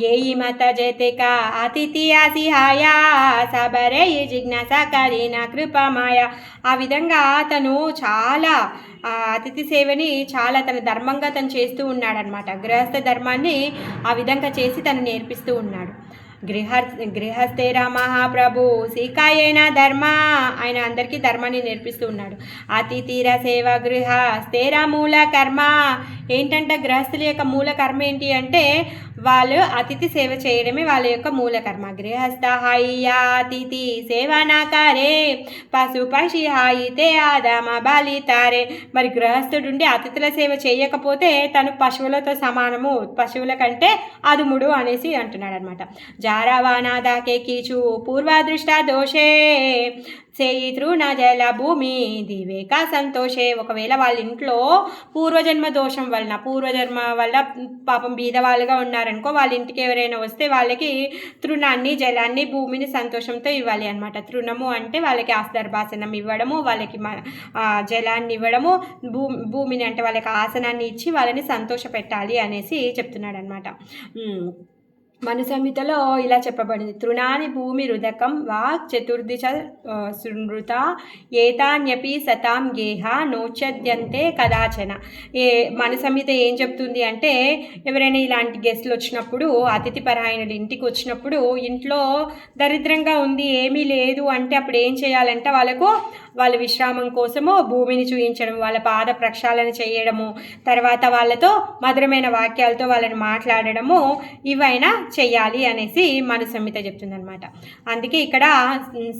येई मत जेते का అతిథి ఆసిహాయా సబరే ఈ జిజ్ఞాసాకారి నా కృపా మాయా. ఆ విధంగా తను చాలా అతిథి సేవని చాలా తన ధర్మంగా తను చేస్తూ ఉన్నాడనమాట. గృహస్థ ధర్మాన్ని ఆ విధంగా చేసి తను నేర్పిస్తూ ఉన్నాడు. గృహస్థేరా మహాప్రభు సీకాయేనా ధర్మ, ఆయన అందరికీ ధర్మాన్ని నేర్పిస్తూ ఉన్నాడు. అతిథిర సేవ గృహస్థేరా మూల కర్మ. ఏంటంటే గృహస్థుల యొక్క మూల కర్మ ఏంటి అంటే వాళ్ళు అతిథి సేవ చేయడమే వాళ్ళ యొక్క మూల కర్మ. గృహస్థ హాయియా అతిథి సేవనాకారే పశు పక్షి హాయితే ఆదామ బాలితారే. మరి గృహస్థుడుండి అతిథుల సేవ చేయకపోతే తను పశువులతో సమానము, పశువుల కంటే అదుముడు అనేసి అంటున్నాడు అనమాట. జారవానాదాకే కీచు పూర్వదృష్ట దోషే సేయి తృణ జల భూమి దివేక సంతోషే. ఒకవేళ వాళ్ళ ఇంట్లో పూర్వజన్మ దోషం వలన, పూర్వజన్మ వల్ల పాపం బీదవాళ్ళుగా ఉన్నారనుకో, వాళ్ళ ఇంటికి ఎవరైనా వస్తే వాళ్ళకి తృణాన్ని, జలాన్ని, భూమిని సంతోషంతో ఇవ్వాలి అనమాట. తృణము అంటే వాళ్ళకి ఆసనర్భాసనం ఇవ్వడము, వాళ్ళకి జలాన్ని ఇవ్వడము, భూమిని అంటే వాళ్ళకి ఆసనాన్ని ఇచ్చి వాళ్ళని సంతోష పెట్టాలి అనేసి చెప్తున్నాడు అనమాట. మను సంహితలో ఇలా చెప్పబడింది, తృణాని భూమి రుదకం వాక్ చతుర్దిశ శృణృత ఏతాన్యపి సతాం గేహ నోచద్యంతే కదాచన. మను సంహిత ఏం చెప్తుంది అంటే, ఎవరైనా ఇలాంటి గెస్ట్లు వచ్చినప్పుడు, అతిథి పరాయణులు ఇంటికి వచ్చినప్పుడు, ఇంట్లో దరిద్రంగా ఉంది ఏమీ లేదు అంటే అప్పుడు ఏం చేయాలంటే వాళ్ళ విశ్రామం కోసము భూమిని చూయించడం, వాళ్ళ పాద ప్రక్షాళన చేయడము, తర్వాత వాళ్ళతో మధురమైన వాక్యాలతో వాళ్ళని మాట్లాడడము ఇవైనా చెయ్యాలి అనేసి మను సంహిత చెప్తుందనమాట. అందుకే ఇక్కడ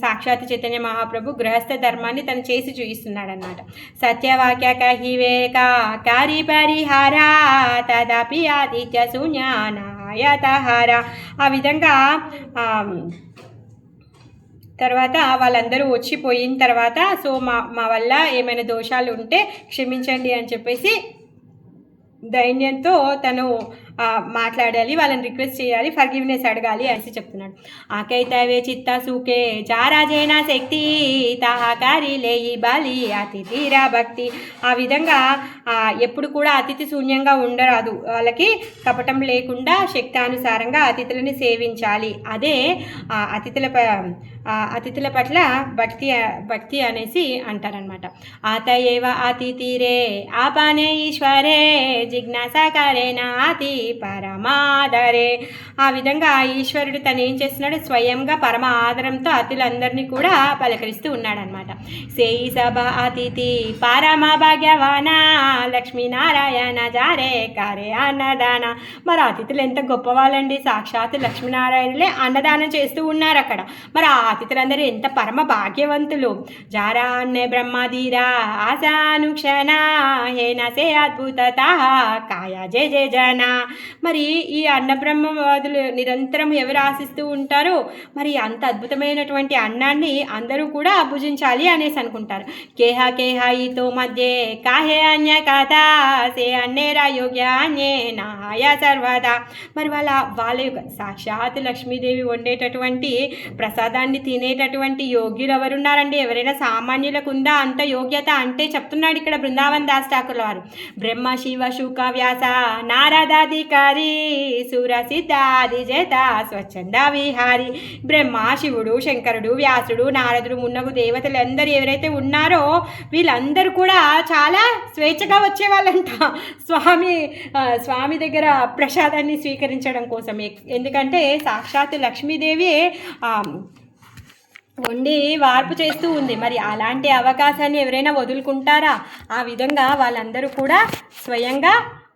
సాక్షాత్ చైతన్య మహాప్రభు గృహస్థ ధర్మాన్ని తను చేసి చూపిస్తున్నాడు అనమాట. సత్యవాక్య కహివేక కారి పరిహార తదపి ఆదిత్య శూన్యానాయతహార. ఆ విధంగా తర్వాత వాళ్ళందరూ వచ్చిపోయిన తర్వాత సో మా వల్ల ఏమైనా దోషాలు ఉంటే క్షమించండి అని చెప్పేసి దైన్యంతో తను మాట్లాడాలి, వాళ్ళని రిక్వెస్ట్ చేయాలి, ఫర్గివ్నెస్ అడగాలి అనేసి చెప్తున్నాడు. ఆకైతవే చిత్త సూకే జారాజేనా శక్తి తాహాకారి లేయి బాలి అతిథిరా భక్తి. ఆ విధంగా ఎప్పుడు కూడా అతిథి శూన్యంగా ఉండరాదు, వాళ్ళకి కపటం లేకుండా శక్తానుసారంగా అతిథులని సేవించాలి. అదే అతిథుల పట్ల భక్తి అనేసి అంటారనమాట. ఆతయేవ అతిథిరే ఆపానే ఈశ్వరే జిజ్ఞాసాకారేనా అతి పరమాదరే. ఆ విధంగా ఈశ్వరుడు తను ఏం చేస్తున్నాడు, స్వయంగా పరమ ఆదరంతో అతిథులందరినీ కూడా పలకరిస్తూ ఉన్నాడనమాట. సేయి సభ అతిథి పరమ భాగ్యవాన లక్ష్మీనారాయణ జారే కారే అన్నదాన. మరి అతిథులు ఎంత గొప్పవాళ్ళండి, సాక్షాత్ లక్ష్మీనారాయణులే అన్నదానం చేస్తూ ఉన్నారు అక్కడ. మరి ఆ అతిథులందరూ ఎంత పరమ భాగ్యవంతులు. జారా అన్నే బ్రహ్మధీరా ఆశానుక్షణ హేనసే అద్భుత కాయ జయ జయ జన. మరి ఈ అన్నబ్రహ్మవాదులు నిరంతరం ఎవరు ఆశిస్తూ ఉంటారో మరి అంత అద్భుతమైనటువంటి అన్నాన్ని అందరూ కూడా భుజించాలి అనేసి అనుకుంటారు. కేహ కేహాయితో మధ్య కాహే అన్య కథ సే అన్నేరా యోగ్య అన్యే నాయ సర్వదా. మరి వాళ్ళ యొక్క సాక్షాత్ లక్ష్మీదేవి వండేటటువంటి ప్రసాదాన్ని తినేటటువంటి యోగ్యులు ఎవరున్నారండి? ఎవరైనా సామాన్యులకు ఉందా అంత యోగ్యత? అంటే చెప్తున్నాడు ఇక్కడ బృందావన్ దాస్ ఠాకూర్ వారు. బ్రహ్మ శివ శుక వ్యాస నారదాధికారి సూర సిద్ధాది చేత స్వచ్ఛంద విహారి. బ్రహ్మ శివుడు శంకరుడు వ్యాసుడు నారదుడు మున్నగు దేవతలు అందరూ ఎవరైతే ఉన్నారో వీళ్ళందరూ కూడా చాలా స్వేచ్ఛగా వచ్చేవాళ్ళంట స్వామి దగ్గర ప్రసాదాన్ని స్వీకరించడం కోసం. ఎందుకంటే సాక్షాత్ లక్ష్మీదేవి ఉండి వార్పు చేస్తూ ఉంది. మరి అలాంటి అవకాశాన్ని ఎవరైనా వదులుకుంటారా? ఆ విధంగా వాళ్ళందరూ కూడా స్వయంగా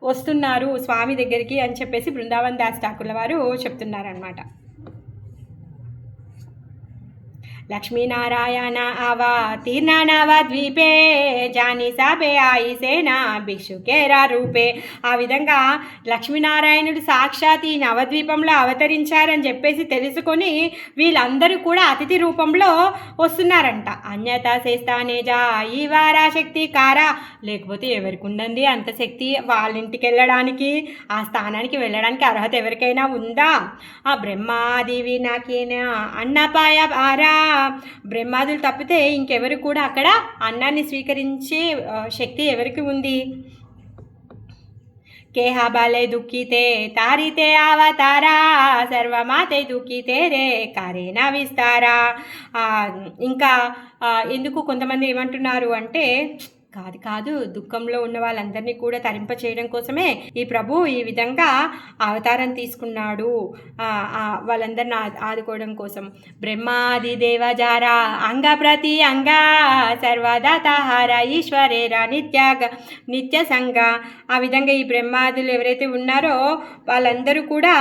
వస్తున్నారు స్వామి దగ్గరికి అని చెప్పేసి బృందావన్ దాస్ ఠాకూర్ల వారు చెప్తున్నారనమాట. లక్ష్మీనారాయణ ఆవా తీర్నానావా ద్వీపే జాని సాపే ఆయిసేనా భిక్షుకేరా రూపే. ఆ విధంగా లక్ష్మీనారాయణుడు సాక్షాత్ ఈ నవద్వీపంలో అవతరించారని చెప్పేసి తెలుసుకొని వీళ్ళందరూ కూడా అతిథి రూపంలో వస్తున్నారంట. అన్యత చేస్తానే జా ఈ వారా శక్తి కారా. లేకపోతే ఎవరికి ఉండండి అంత శక్తి వాళ్ళ ఇంటికి వెళ్ళడానికి, ఆ స్థానానికి వెళ్ళడానికి అర్హత ఎవరికైనా ఉందా? ఆ బ్రహ్మాదివి నాకేనా అన్నపాయ ఆరా. బ్రహ్మాదులు తప్పితే ఇంకెవరు కూడా అక్కడ అన్నాన్ని స్వీకరించే శక్తి ఎవరికి ఉంది? కేహా బాలే దుఃఖితే తారితే అవతారా సర్వమాతే దుఃఖితే రే కారేనా విస్తారా. ఇంకా ఎందుకు కొంతమంది ఏమంటున్నారు అంటే, కాదు దుఃఖంలో ఉన్న వాళ్ళందరినీ కూడా తరింప చేయడం కోసమే ఈ ప్రభు ఈ విధంగా అవతారం తీసుకున్నాడు, వాళ్ళందరిని ఆదుకోవడం కోసం. బ్రహ్మాది దేవజారా అంగ ప్రతి అంగ సర్వదాతాహార ఈశ్వరేరా నిత్య సంగ. ఆ విధంగా ఈ బ్రహ్మాదులు ఎవరైతే ఉన్నారో వాళ్ళందరూ కూడా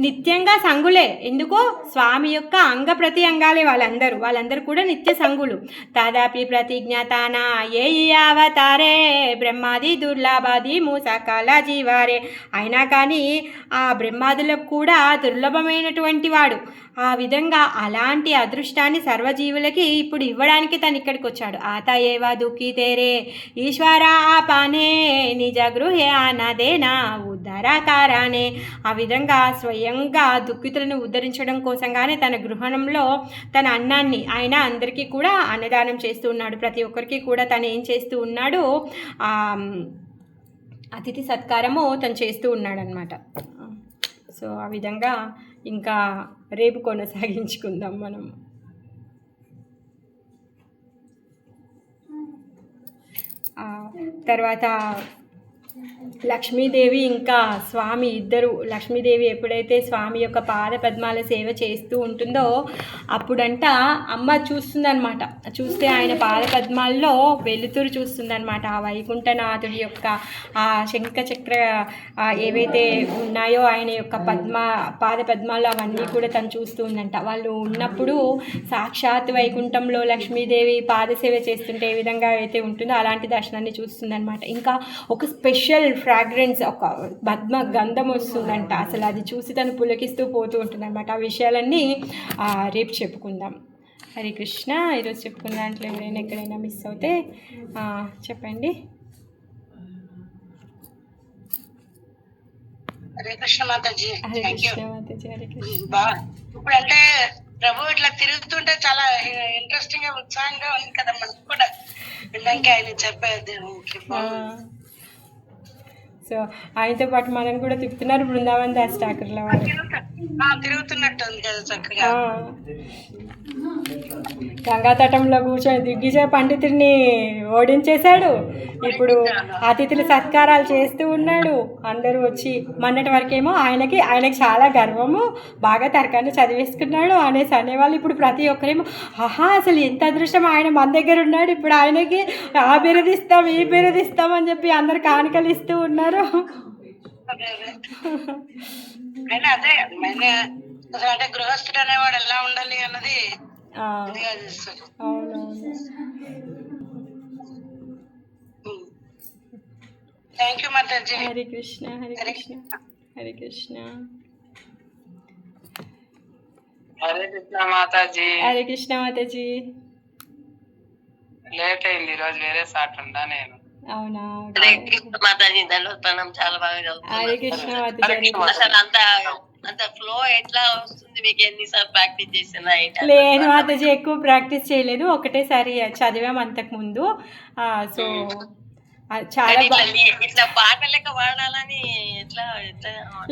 నిత్యంగా సంగులే. ఎందుకో స్వామి యొక్క అంగ ప్రతి అంగాలే వాళ్ళందరూ కూడా నిత్య సంగులు. తదాపి ప్రతిజ్ఞాతానా ఏ అవతారే బ్రహ్మాది దుర్లభాది మూసకాల జీవారే. అయినా కానీ ఆ బ్రహ్మాదులకు కూడా దుర్లభమైనటువంటి వాడు. ఆ విధంగా అలాంటి అదృష్టాన్ని సర్వజీవులకి ఇప్పుడు ఇవ్వడానికి తను ఇక్కడికి వచ్చాడు. ఆత ఏవా దుఃఖితేరే ఈశ్వరా ఆపానే నిజ గృహే అన్నదేనా ఉద్ధరకారానే. ఆ విధంగా స్వయంగా దుఃఖితులను ఉద్ధరించడం కోసంగానే తన గృహంలో తన అన్నాన్ని ఆయన అందరికీ కూడా అన్నదానం చేస్తూ ఉన్నాడు. ప్రతి ఒక్కరికి కూడా తను ఏం చేస్తూ ఉన్నాడు, అతిథి సత్కారము తను చేస్తూ ఉన్నాడనమాట. సో ఆ విధంగా ఇంకా రేపు కొనసాగించుకుందాం మనం. తర్వాత లక్ష్మీదేవి ఇంకా స్వామి ఇద్దరు, లక్ష్మీదేవి ఎప్పుడైతే స్వామి యొక్క పాద పద్మాల సేవ చేస్తూ ఉంటుందో అప్పుడంట అమ్మ చూస్తుందన్నమాట. చూస్తే ఆయన పాద పద్మాల్లో వెలుతురు చూస్తుందన్నమాట. ఆ వైకుంఠనాథుడి యొక్క ఆ శంఖ చక్ర ఏవైతే ఉన్నాయో ఆయన యొక్క పాద పద్మాలు అవన్నీ కూడా తను చూస్తూ ఉందంట. వాళ్ళు ఉన్నప్పుడు సాక్షాత్ వైకుంఠంలో లక్ష్మీదేవి పాదసేవ చేస్తుంటే ఏ విధంగా అయితే ఉంటుందో అలాంటి దర్శనాన్ని చూస్తుందన్నమాట. ఇంకా ఒక స్పెషల్ ఫ్రాగ్రెన్స్, ఒక పద్మ గంధం వస్తుందంట. అసలు అది చూసి తను పులకిస్తూ పోతూ ఉంటుందన్నమాట. ఆ విషయాలన్నీ రేపు చెప్పుకుందాం. హరే కృష్ణ. ఈరోజు చెప్పుకున్న దాంట్లో ఎవరైనా ఎక్కడైనా మిస్ అవుతే చెప్పండి. హరే కృష్ణ మాతాజీ. హరే కృష్ణ మాతాజీ. హరే కృష్ణ. ఇప్పుడు అంటే ప్రభు ఇట్లా తిరుగుతుంటే చాలా ఇంట్రెస్టింగ్ గా ఉత్సాహంగా ఉంది కదా మనకు కూడా విన్నాక ఆయన చెప్పేది. సో ఆయనతో పాటు మనం కూడా తిప్పుతున్నారు బృందావన్ దాస్ ఠాకూర్ల వారు. తిరుగుతున్నట్టు ఉంది కదా చక్కగా. గంగా తటంలో కూర్చొని దిగ్విజయ పండితుడిని ఓడించేశాడు. ఇప్పుడు అతిథులు సత్కారాలు చేస్తూ ఉన్నాడు. అందరూ వచ్చి మొన్నటి వరకేమో ఆయనకి చాలా గర్వము, బాగా తర్కాన్ని చదివేసుకున్నాడు అనేసి అనేవాళ్ళు. ఇప్పుడు ప్రతి ఒక్కరేమో అసలు ఎంత అదృష్టం, ఆయన మన దగ్గర ఉన్నాడు, ఇప్పుడు ఆయనకి ఆ బిరుదిస్తాం ఈ బిరుదిస్తాం అని చెప్పి అందరు కానుకలు ఇస్తూ ఉన్నారు. అదే అంటే గృహస్థుడు అనేవాడు ఎలా ఉండాలి అన్నది. Thank you Mataji. Hare Krishna. Hare Krishna. Hare Krishna. Hare Krishna Mataji. Hare Krishna Mataji. Late అయింది ఈరోజు, వేరే సాట్ ఉందా నేను. అవునా. హరే కృష్ణ మాతాజీ. దండోత్పన్నం చాలా బాగా చదువుతున్నారు. హరే కృష్ణ మాతాజీ. అసలు అంత ఫ్లో ఎట్లా వస్తుంది మీకు? ఎన్నిసార్లు ప్రాక్టీస్ చేసినా? లేదు మాతాజీ, ఎక్కువ ప్రాక్టీస్ చేయలేదు, ఒకటేసారి చదివాం అంతకు ముందు. సో చాలా ఇట్లా పాట లెక్క వాడాలని ఎట్లా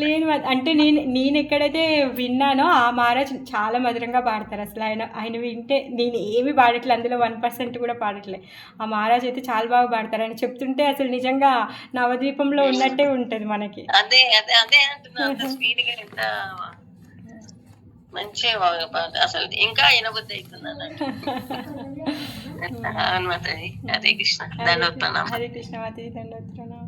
లేదు. అంటే నేను ఎక్కడైతే విన్నానో ఆ మహారాజ్ చాలా మధురంగా పాడతారు. అసలు ఆయన వింటే నేను ఏమి పాడట్లేదు, అందులో 1% కూడా పాడట్లేదు. ఆ మహారాజ్ అయితే చాలా బాగా పాడతారు. ఆయన చెప్తుంటే అసలు నిజంగా నవద్వీపంలో ఉన్నట్టే ఉంటుంది మనకి. అదే అదే అదే అంటున్నా, స్పీడ్గా ఎంత మంచిగా అసలు ఇంకా వినబుద్ధి అవుతుంది. హరే కృష్ణ. దండోత్పన్నం. హరే కృష్ణ మాతాజీ. దండోత్పన్నం.